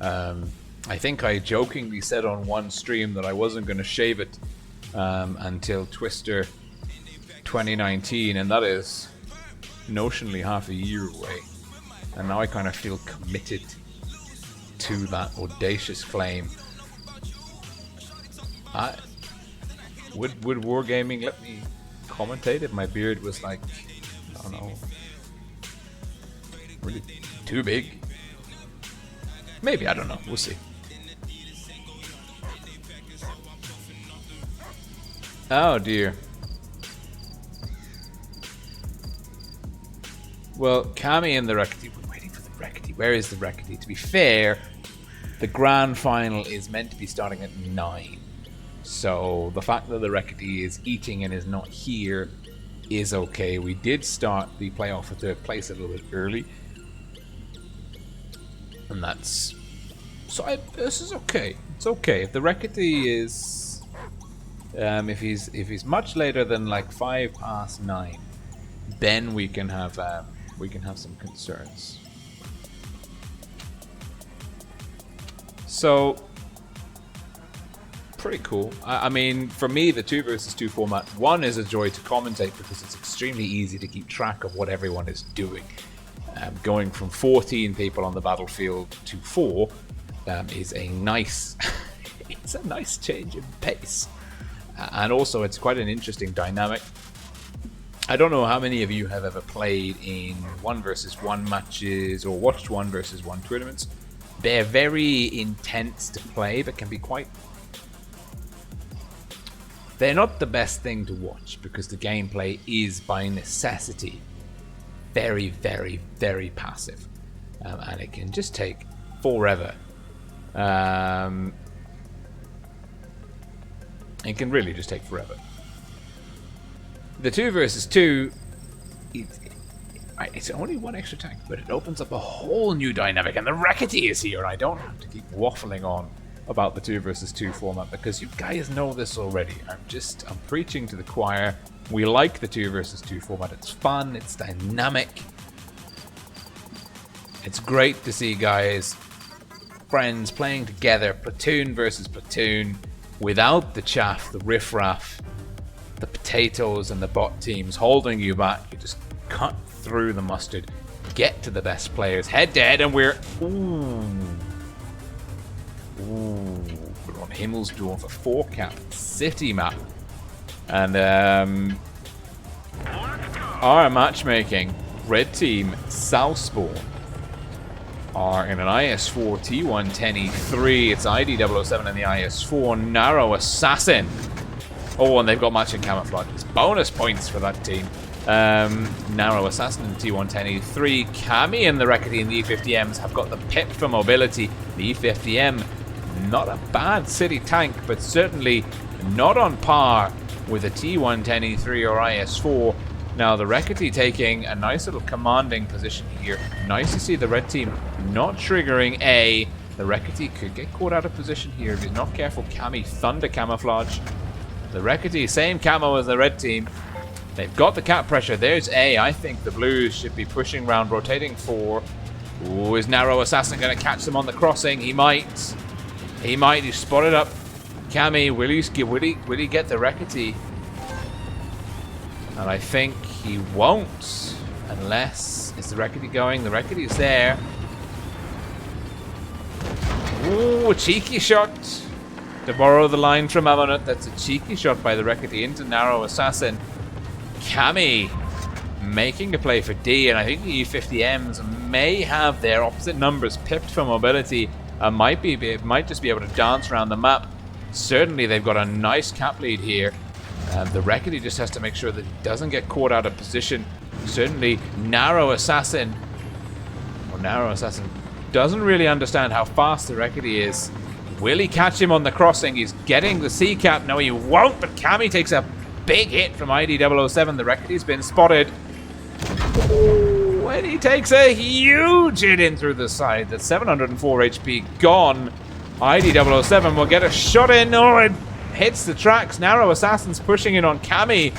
I think I jokingly said on one stream that I wasn't going to shave it until Twister 2019, and that is notionally half a year away. And now I kind of feel committed to that audacious claim. Would Wargaming let me commentate if my beard was like, I don't know, really too big? Maybe, I don't know. We'll see. Oh dear. Well, Kami and the Recity. We're waiting for the Recity. Where is the Recity? To be fair, the grand final is meant to be starting at 9. So the fact that the Recity is eating and is not here is okay. We did start the playoff for third place a little bit early. And that's... So this is okay. It's okay. If the Recity is... if he's much later than like 9:05, then we can have some concerns. So pretty cool. I mean, for me, the 2 versus 2 format, one is a joy to commentate because it's extremely easy to keep track of what everyone is doing. Going from 14 people on the battlefield to 4 is a nice it's a nice change in pace. And also, it's quite an interesting dynamic. I don't know how many of you have ever played in 1 versus 1 matches or watched 1 versus 1 tournaments. They're very intense to play, but can be quite... They're not the best thing to watch because the gameplay is, by necessity, very, very, very passive. And it can just take forever. It can really just take forever. The 2 versus 2, it's only 1 extra tank, but it opens up a whole new dynamic, and the Recity is here. I don't have to keep waffling on about the 2 versus 2 format because you guys know this already. I'm preaching to the choir. We like the 2 versus 2 format. It's fun, it's dynamic. It's great to see guys, friends playing together, platoon versus platoon, without the chaff, the riffraff, the potatoes and the bot teams holding you back. You just cut through the mustard, get to the best players head to head, and we're we're on Himmelsdorf, a 4-cap city map. And our matchmaking, red team Southspawn are in an IS-4 T110E3. It's ID007 in the IS-4. Narrow Assassin. Oh, and they've got matching camouflage. It's bonus points for that team. Narrow Assassin in T110E3. Kami and the Recity and the E50Ms have got the pip for mobility. The E50M, not a bad city tank, but certainly not on par with a T110E3 or IS-4. Now the Recity taking a nice little commanding position here. Nice to see the red team not triggering A. The Recity could get caught out of position here if he's not careful. Kami Thunder camouflage. The Recity, same camo as the red team. They've got the cap pressure. There's A. I think the blues should be pushing round, rotating 4. Ooh, is Narrow Assassin going to catch them on the crossing? He might. He might. He's spotted up Kami. Will he get the Recity? And I think he won't, unless... Is the Recity going? The Recity is there. Ooh, a cheeky shot. To borrow the line from Amonut, that's a cheeky shot by the Recity into Narrow Assassin. Kami making a play for D, and I think the E50Ms may have their opposite numbers pipped for mobility and might just be able to dance around the map. Certainly they've got a nice cap lead here. The Recity just has to make sure that he doesn't get caught out of position. Certainly Narrow Assassin doesn't really understand how fast the Recity is. Will he catch him on the crossing? He's getting the C-cap. No, he won't, but Kami takes a big hit from ID007. The Recity's been spotted. Ooh, and he takes a huge hit in through the side. That's 704 HP gone. ID007 will get a shot in. Oh, it hits the tracks. Narrow Assassin's pushing in on Kami.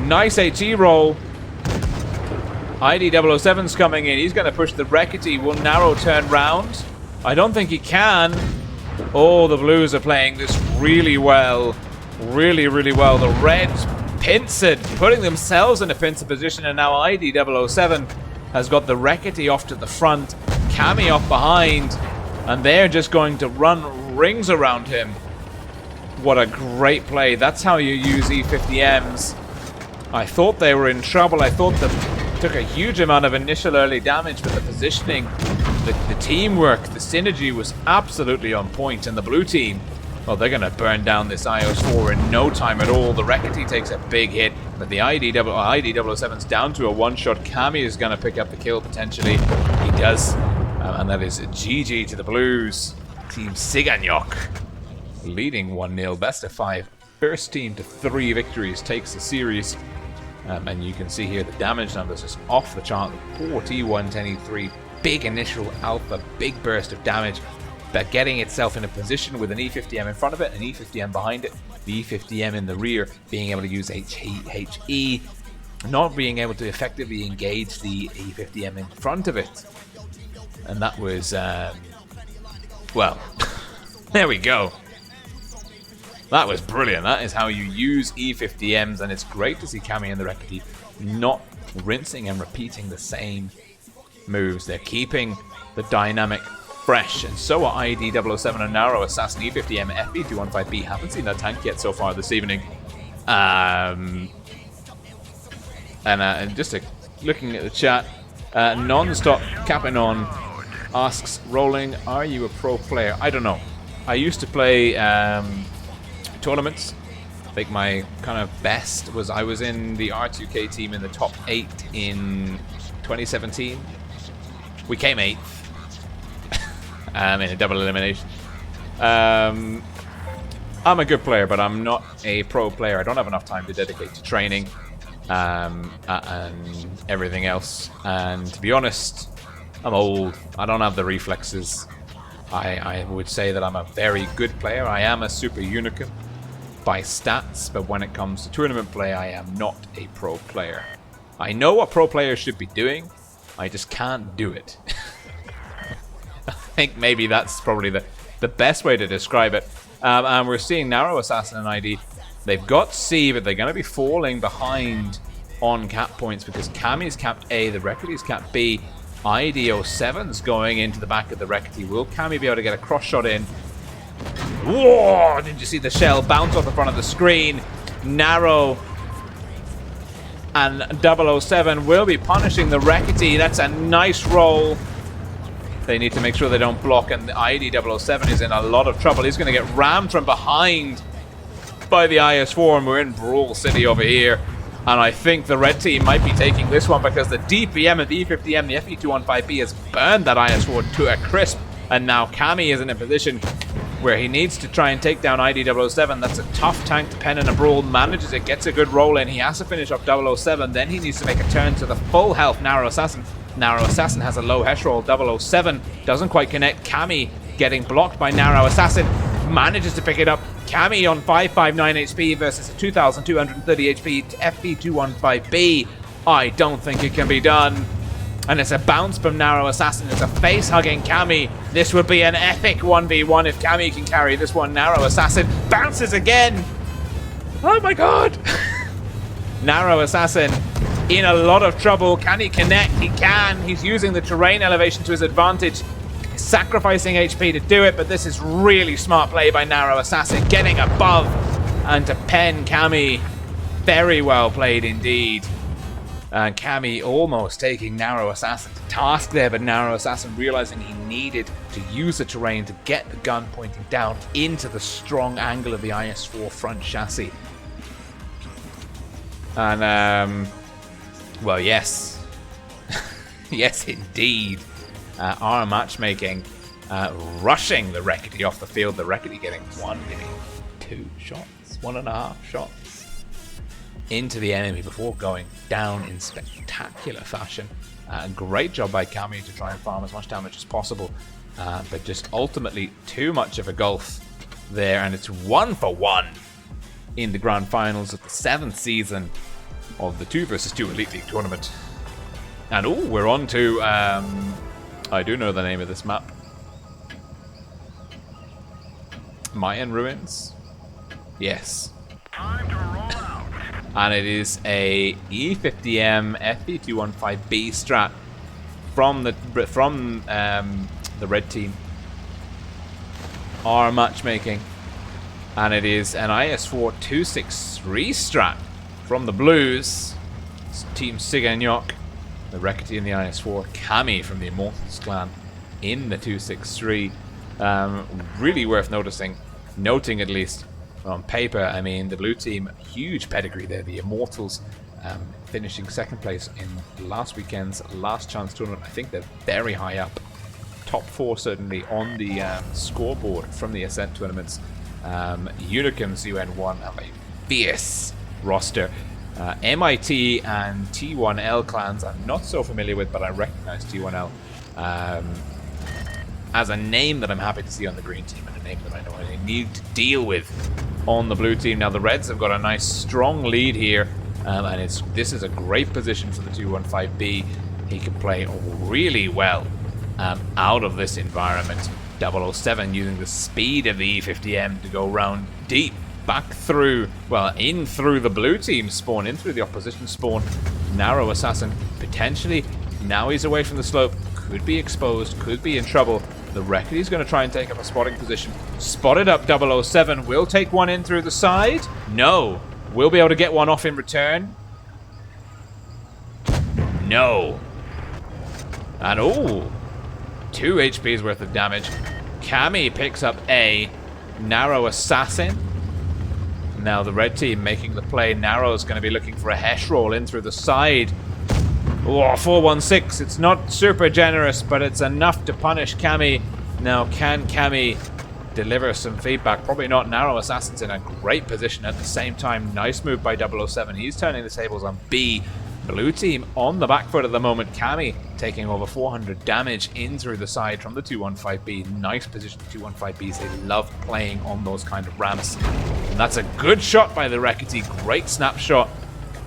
Nice HE roll. ID007's coming in. He's going to push the Reckitt. Will Narrow turn round? I don't think he can. Oh, the Blues are playing this really well. Really, really well. The Reds pincered, putting themselves in a pincer position, and now ID007 has got the Reckitt off to the front, Cammy off behind, and they're just going to run rings around him. What a great play. That's how you use E50Ms. I thought they were in trouble. I thought they took a huge amount of initial early damage, but the positioning, the teamwork, the synergy was absolutely on point. And the blue team, well, they're going to burn down this IOS-4 in no time at all. The Reckitt takes a big hit, but the ID007's down to a one-shot. Cammy is going to pick up the kill potentially. He does, and that is a GG to the Blues. Team Siganyok leading 1-0, best of 5. First team to 3 victories takes the series. And you can see here the damage numbers just off the chart. 41, 10, 3, big initial alpha, big burst of damage. But getting itself in a position with an E50M in front of it, an E50M behind it, the E50M in the rear, being able to use HE, not being able to effectively engage the E50M in front of it. And that was, well, there we go. That was brilliant. That is how you use E50Ms, and it's great to see Cammy and the Reckitt not rinsing and repeating the same moves. They're keeping the dynamic fresh, and so are ID007 and Narrow Assassin. E50M FB215B. Haven't seen that tank yet so far this evening. And just looking at the chat, non-stop capping on asks, Rolling, are you a pro player? I don't know. I used to play tournaments. I think my kind of best was I was in the R2K team in the top 8 in 2017. We came 8th in a double elimination. I'm a good player, but I'm not a pro player. I don't have enough time to dedicate to training and everything else. And to be honest, I'm old. I don't have the reflexes. I would say that I'm a very good player. I am a super unicorn by stats, but when it comes to tournament play, I am not a pro player. I know what pro players should be doing. I just can't do it. I think maybe that's probably the best way to describe it. And we're seeing Narrow Assassin and ID. They've got C, but they're going to be falling behind on cap points because Cammy's capped A, the Reckitt's capped B. ID07's going into the back of the Reckitt. Will Cammy be able to get a cross shot in? Whoa! Did you see the shell bounce off the front of the screen? Narrow and 007 will be punishing the Reckitt. That's a nice roll. They need to make sure they don't block, and the ID007 is in a lot of trouble. He's going to get rammed from behind by the IS-4, and we're in Brawl City over here. And I think the red team might be taking this one because the DPM of the E50M, the FE215B, has burned that IS-4 to a crisp. And now Cammy is in a position where he needs to try and take down ID007. That's a tough tank to pen in a brawl. Manages it, gets a good roll in. He has to finish off 007. Then he needs to make a turn to the full health Narrow Assassin. Narrow Assassin has a low hesh roll. 007 doesn't quite connect. Cammy getting blocked by Narrow Assassin. Manages to pick it up. Cammy on 559 HP versus a 2230 HP FB215B. I don't think it can be done. And it's a bounce from Narrow Assassin. It's a face-hugging Cammy. This would be an epic 1v1 if Cammy can carry this one. Narrow Assassin bounces again. Oh my god. Narrow Assassin in a lot of trouble. Can he connect? He can. He's using the terrain elevation to his advantage. Sacrificing HP to do it, but this is really smart play by Narrow Assassin. Getting above and to pen Cammy. Very well played indeed. And Cammy almost taking Narrow Assassin to task there, but Narrow Assassin realizing he needed to use the terrain to get the gun pointing down into the strong angle of the IS-4 front chassis. And, well, yes. Yes, indeed. Our matchmaking rushing the Reckitt off the field. The Reckitt getting 2 shots, 1.5 shots into the enemy before going down in spectacular fashion. Great job by Cammy to try and farm as much damage as possible, but just ultimately too much of a gulf there, and it's 1-for-1 in the grand finals of the 7th season of the 2 vs 2 Elite League tournament. And oh, we're on to, I do know the name of this map. Mayan Ruins? Yes. Time to roll out. And it is a E50M FP215B strat from the red team. Our matchmaking. And it is an IS4 263 strat from the blues. It's Team Siganyok, the Rekati in the IS4, Kami from the Immortals clan in the 263. Really worth noting at least on paper. I mean, the blue team, huge pedigree there. The Immortals finishing second place in last weekend's last chance tournament. I think they're very high up. Top 4 certainly on the scoreboard from the Ascent tournaments. Unicum's UN1 have a fierce roster. MIT and T1L clans I'm not so familiar with, but I recognize T1L as a name that I'm happy to see on the green team, and a name that I know I need to deal with on the blue team. Now the Reds have got a nice strong lead here, and this is a great position for the 215B. He can play really well out of this environment. 007 using the speed of the E50M to go round deep, back through, well, in through the blue team spawn, in through the opposition spawn. Narrow Assassin, potentially, now he's away from the slope, could be exposed, could be in trouble. The Rekati's going to try and take up a spotting position. Spotted up 007, will take one in through the side. No. Will be able to get one off in return. No. And oh, 2 HP's worth of damage. Kami picks up a Narrow Assassin. Now the red team making the play. Narrow's going to be looking for a Hesh roll in through the side. Oh, 416. It's not super generous, but it's enough to punish Kami. Now, can Kami deliver some feedback? Probably not. Narrow Assassin's in a great position at the same time. Nice move by 007. He's turning the tables on B. Blue team on the back foot at the moment. Kami taking over 400 damage in through the side from the 215B. Nice position, 215Bs. They love playing on those kind of ramps. And that's a good shot by the Rekati. Great snapshot.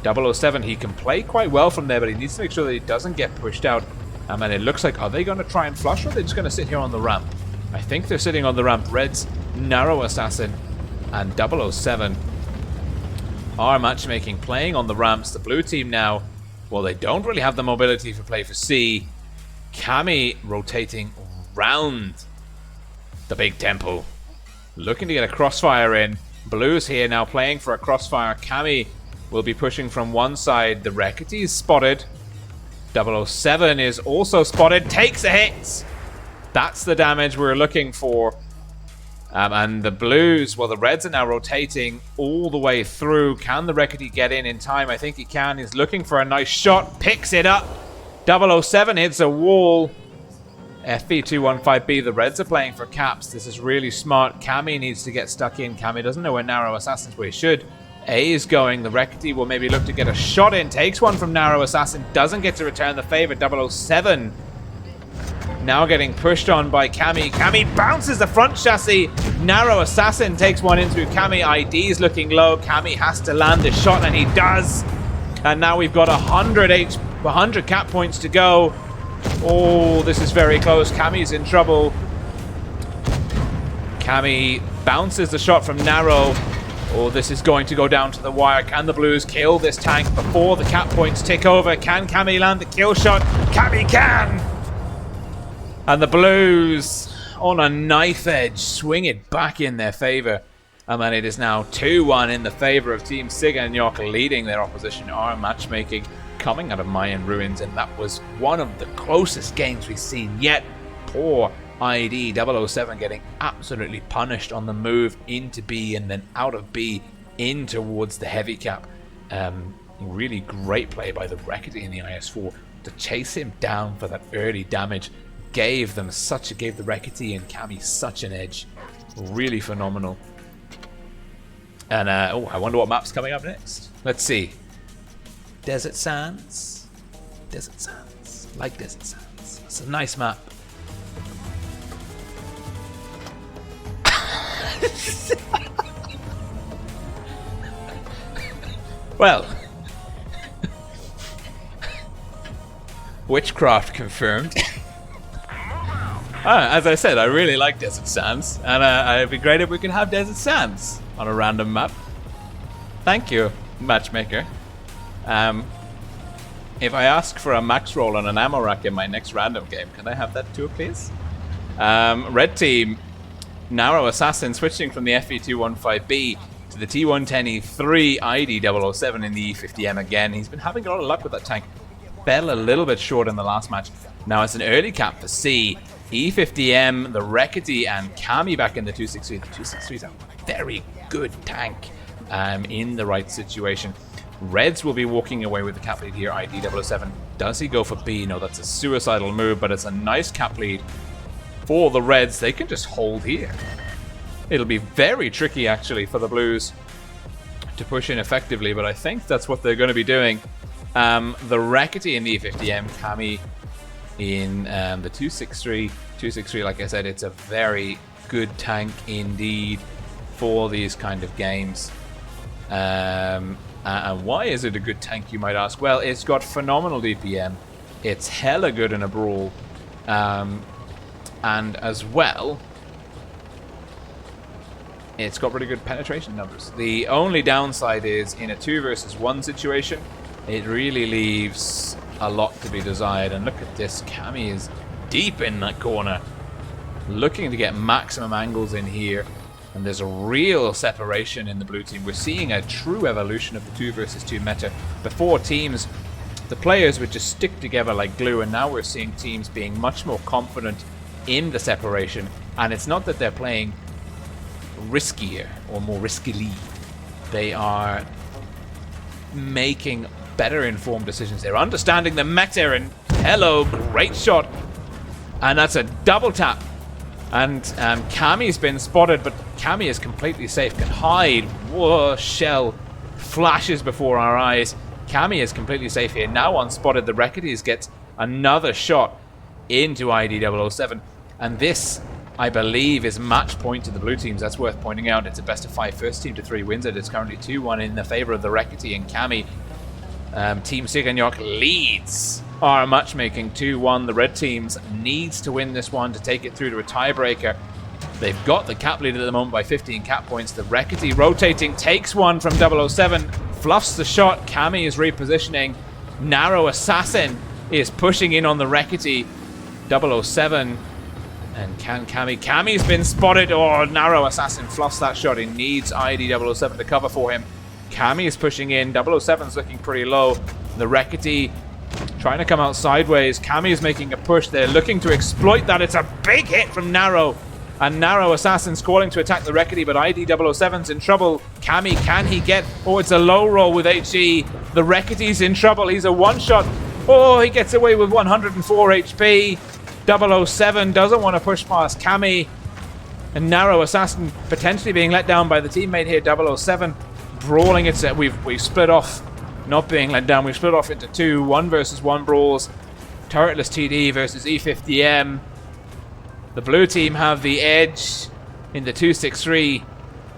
007, he can play quite well from there, but he needs to make sure that he doesn't get pushed out. And it looks like, are they going to try and flush, or are they just going to sit here on the ramp? I think they're sitting on the ramp. Reds, Narrow Assassin, and 007 are matchmaking, playing on the ramps. The blue team now, well, they don't really have the mobility for play for C. Kami rotating round the big temple, looking to get a crossfire in. Blues here now playing for a crossfire. Kami will be pushing from one side. The Rekati is spotted. 007 is also spotted. Takes a hit. That's the damage we're looking for. And the blues, well, the reds are now rotating all the way through. Can the Rekati get in time? I think he can. He's looking for a nice shot. Picks it up. 007 hits a wall. FV215B, the reds are playing for caps. This is really smart. Kami needs to get stuck in. Kami doesn't know where Narrow Assassin's where he should. A is going. The Rekati will maybe look to get a shot in. Takes one from Narrow Assassin. Doesn't get to return the favor. 007 now getting pushed on by Kami. Kami bounces the front chassis. Narrow Assassin takes one in through Kami. ID is looking low. Kami has to land a shot, and he does. And now we've got 100 cap points to go. Oh, this is very close. Kami's in trouble. Kami bounces the shot from Narrow. Oh, this is going to go down to the wire. Can the blues kill this tank before the cap points tick over? Can Kami land the kill shot? Kami can! And the blues, on a knife edge, swing it back in their favor. And then it is now 2-1 in the favor of Team Siganyok, leading their opposition. Our matchmaking coming out of Mayan Ruins, and that was one of the closest games we've seen yet. Poor ID 007 getting absolutely punished on the move into B and then out of B in towards the heavy cap. Really great play by the Rekati in the IS4 to chase him down for that early damage. Gave the Rekati and Kami such an edge. Really phenomenal. And I wonder what map's coming up next. Let's see. Desert Sands. Desert Sands. Like Desert Sands. It's a nice map. Well, Witchcraft confirmed. As I said, I really like Desert Sands, and it'd be great if we could have Desert Sands on a random map. Thank you, matchmaker. If I ask for a max roll on an ammo rack in my next random game, can I have that too, please? Red team, Narrow Assassin switching from the FE215B to the T110E3 ID007 in the E50M again. He's been having a lot of luck with that tank. Fell a little bit short in the last match. Now it's an early cap for C. E50M, the Reckitt, and Kami back in the 263. The 263 is a very good tank in the right situation. Reds will be walking away with the cap lead here, ID007. Does he go for B? No, that's a suicidal move, but it's a nice cap lead for the Reds. They can just hold here. It'll be very tricky, actually, for the Blues to push in effectively, but I think that's what they're going to be doing. The Reckitt in the E50M, Kami in the 263. 263, like I said, it's a very good tank indeed for these kind of games. And why is it a good tank, you might ask? Well, it's got phenomenal DPM. It's hella good in a brawl. And as well, it's got really good penetration numbers. The only downside is in a 2 versus 1 situation, it really leaves a lot to be desired. And look at this, Kami is deep in that corner, looking to get maximum angles in here. And there's a real separation in the blue team. We're seeing a true evolution of the 2 versus 2 meta. Before teams, the players would just stick together like glue, and now we're seeing teams being much more confident in the separation. And it's not that they're playing riskier or more riskily. They are making better informed decisions. They're understanding the meta, and hello, great shot. And that's a double tap. And Kami's been spotted, but Kami is completely safe, can hide. Whoa, shell flashes before our eyes. Kami is completely safe here. Now unspotted, the Reckitt gets another shot into ID007. And this, I believe, is match point to the blue teams. That's worth pointing out. It's a best of 5 first team to 3 wins it. It's currently 2-1 in the favor of the Reckitt and Kami. Team Siganyok leads our matchmaking 2-1. The red teams needs to win this one to take it through to a tiebreaker. They've got the cap lead at the moment by 15 cap points. The Reckitt rotating, takes one from 007, fluffs the shot. Kami is repositioning. Narrow Assassin is pushing in on the Reckitt. 007 and Kami's been spotted. Oh, Narrow Assassin fluffs that shot. He needs ID007 to cover for him. Kami is pushing in. 007's looking pretty low. The Reckitt trying to come out sideways. Kami is making a push. They're looking to exploit that. It's a big hit from Narrow. And Narrow Assassin's calling to attack the Reckitt, but ID007's in trouble. Kami, can he get... Oh, it's a low roll with HE. The Rekkit's in trouble. He's a one-shot. Oh, he gets away with 104 HP. 007 doesn't want to push past Kami. And Narrow Assassin potentially being let down by the teammate here, 007. Brawling it. We've split off. Not being let down. We've split off into 2 1 versus 1 brawls. Turretless TD versus E50M. The blue team have the edge in the 263,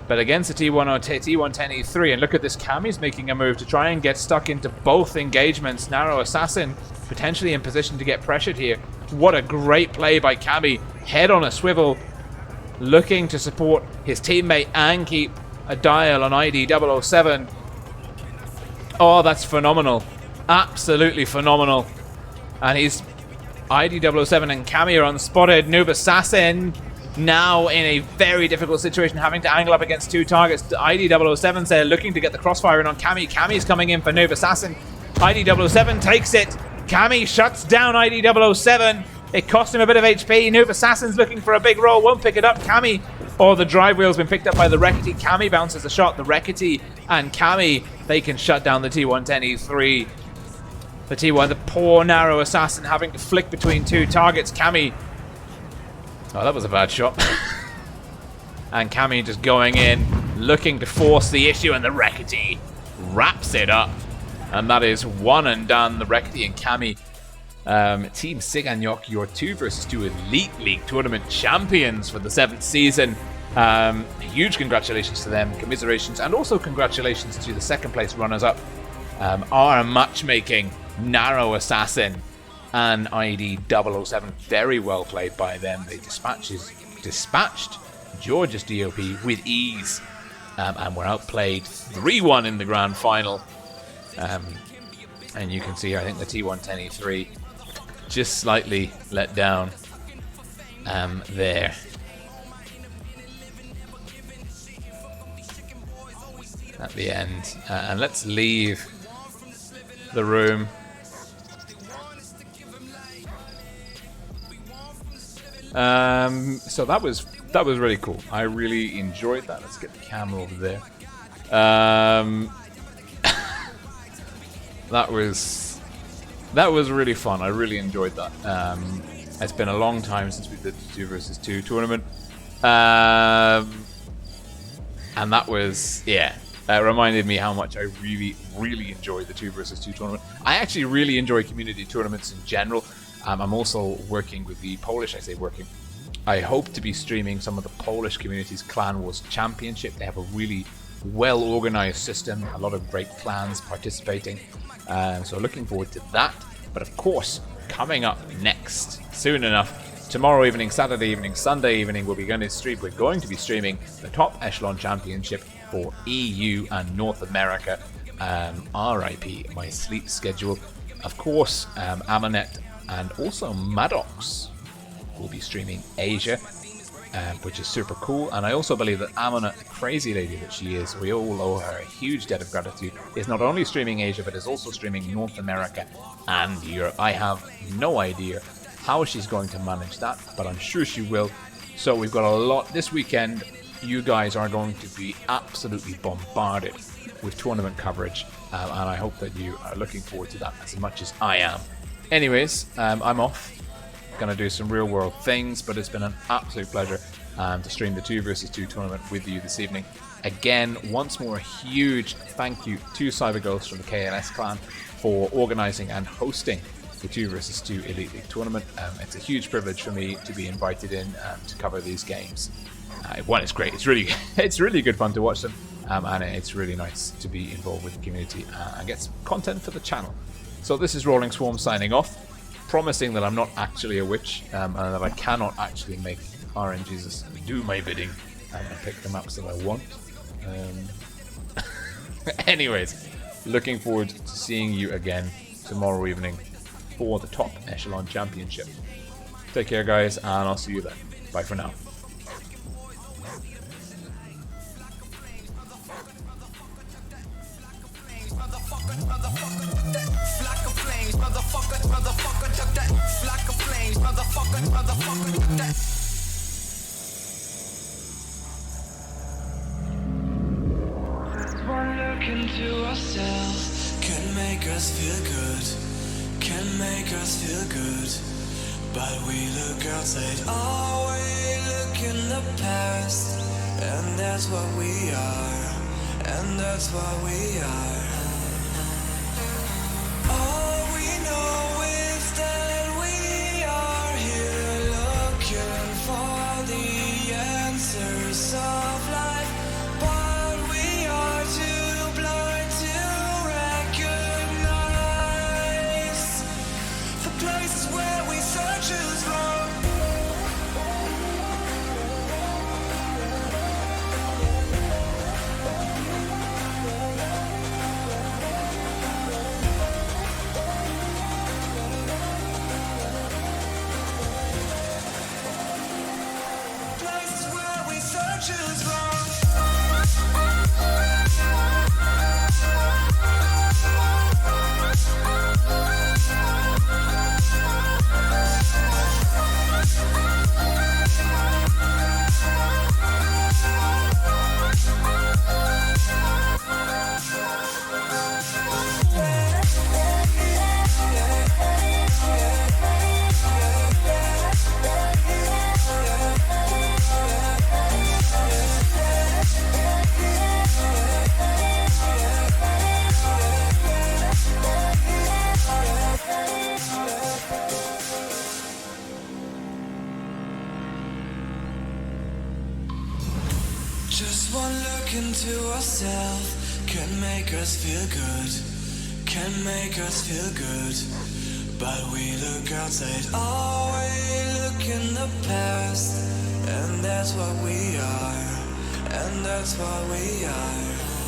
but against the T110E3. And look at this, Kami's making a move to try and get stuck into both engagements. Narrow Assassin potentially in position to get pressured here. What a great play by Kami. Head on a swivel, looking to support his teammate and keep a dial on ID007. Oh, that's phenomenal. Absolutely phenomenal. And he's... ID007 and Kami are unspotted. Noob Assassin now in a very difficult situation, having to angle up against 2 targets. ID007's there looking to get the crossfire in on Kami. Kami's coming in for Noob Assassin. ID007 takes it. Kami shuts down ID007. It cost him a bit of HP. Noob Assassin's looking for a big roll. Won't pick it up. Kami... Oh, the drive wheel's been picked up by the Reckitt. Kami bounces the shot. The Reckitt and Kami, they can shut down the T110E3. The T1, the poor Narrow Assassin having to flick between 2 targets. Kami. Oh, that was a bad shot. And Kami just going in, looking to force the issue, and the Reckitt wraps it up. And that is 1 and done. The Reckitt and Kami. Team Siganyok, your 2 versus 2 Elite League Tournament champions for the 7th season. Huge congratulations to them, commiserations, and also congratulations to the 2nd place runners-up. Our matchmaking Narrow Assassin and ID 007. Very well played by them. They dispatched Georgia's DOP with ease, and were outplayed 3-1 in the grand final. And you can see here, I think the T110E3 just slightly let down there. At the end. And let's leave the room. So that was really cool. I really enjoyed that. Let's get the camera over there. That was really fun. I really enjoyed that. It's been a long time since we did the 2 versus 2 tournament. And that was, yeah, it reminded me how much I really, really enjoyed the 2 versus 2 tournament. I actually really enjoy community tournaments in general. I'm also working with the Polish, I say working. I hope to be streaming some of the Polish community's Clan Wars Championship. They have a really well-organized system, a lot of great clans participating. So looking forward to that. But of course, coming up next, soon enough, tomorrow evening, Saturday evening, Sunday evening, we're going to be streaming the Top Echelon Championship for EU and North America. RIP, my sleep schedule. Of course, Amanet and also Maddox will be streaming Asia, which is super cool. And I also believe that Amanet, the crazy lady that she is, we all owe her a huge debt of gratitude, is not only streaming Asia, but is also streaming North America and Europe. I have no idea how she's going to manage that, but I'm sure she will. So we've got a lot this weekend. You guys are going to be absolutely bombarded with tournament coverage, and I hope that you are looking forward to that as much as I am. Anyways, I'm off. Gonna do some real world things, but it's been an absolute pleasure to stream the 2 versus 2 tournament with you this evening. Again, once more, a huge thank you to CyberGhost from the KNS clan for organising and hosting the 2 versus 2 Elite League tournament. It's a huge privilege for me to be invited in to cover these games. One, it's great. It's really good fun to watch them, and it's really nice to be involved with the community and get some content for the channel. So this is Rolling Swarm signing off, promising that I'm not actually a witch, and that I cannot actually make RNGesus do my bidding and pick the maps that I want. Anyways, looking forward to seeing you again tomorrow evening for the Top Echelon Championship. Take care, guys, and I'll see you then. Bye for now. One look into ourselves can make us feel good, can make us feel good. But we look outside, oh, we look in the past, and that's what we are, and that's what we are. All we know is that we are here looking for the answers of life, but we are too blind to recognize the places where we search is wrong. Places where we search is wrong. Just one look into ourselves can make us feel good, can make us feel good. But we look outside, always look in the past. And that's what we are, and that's what we are.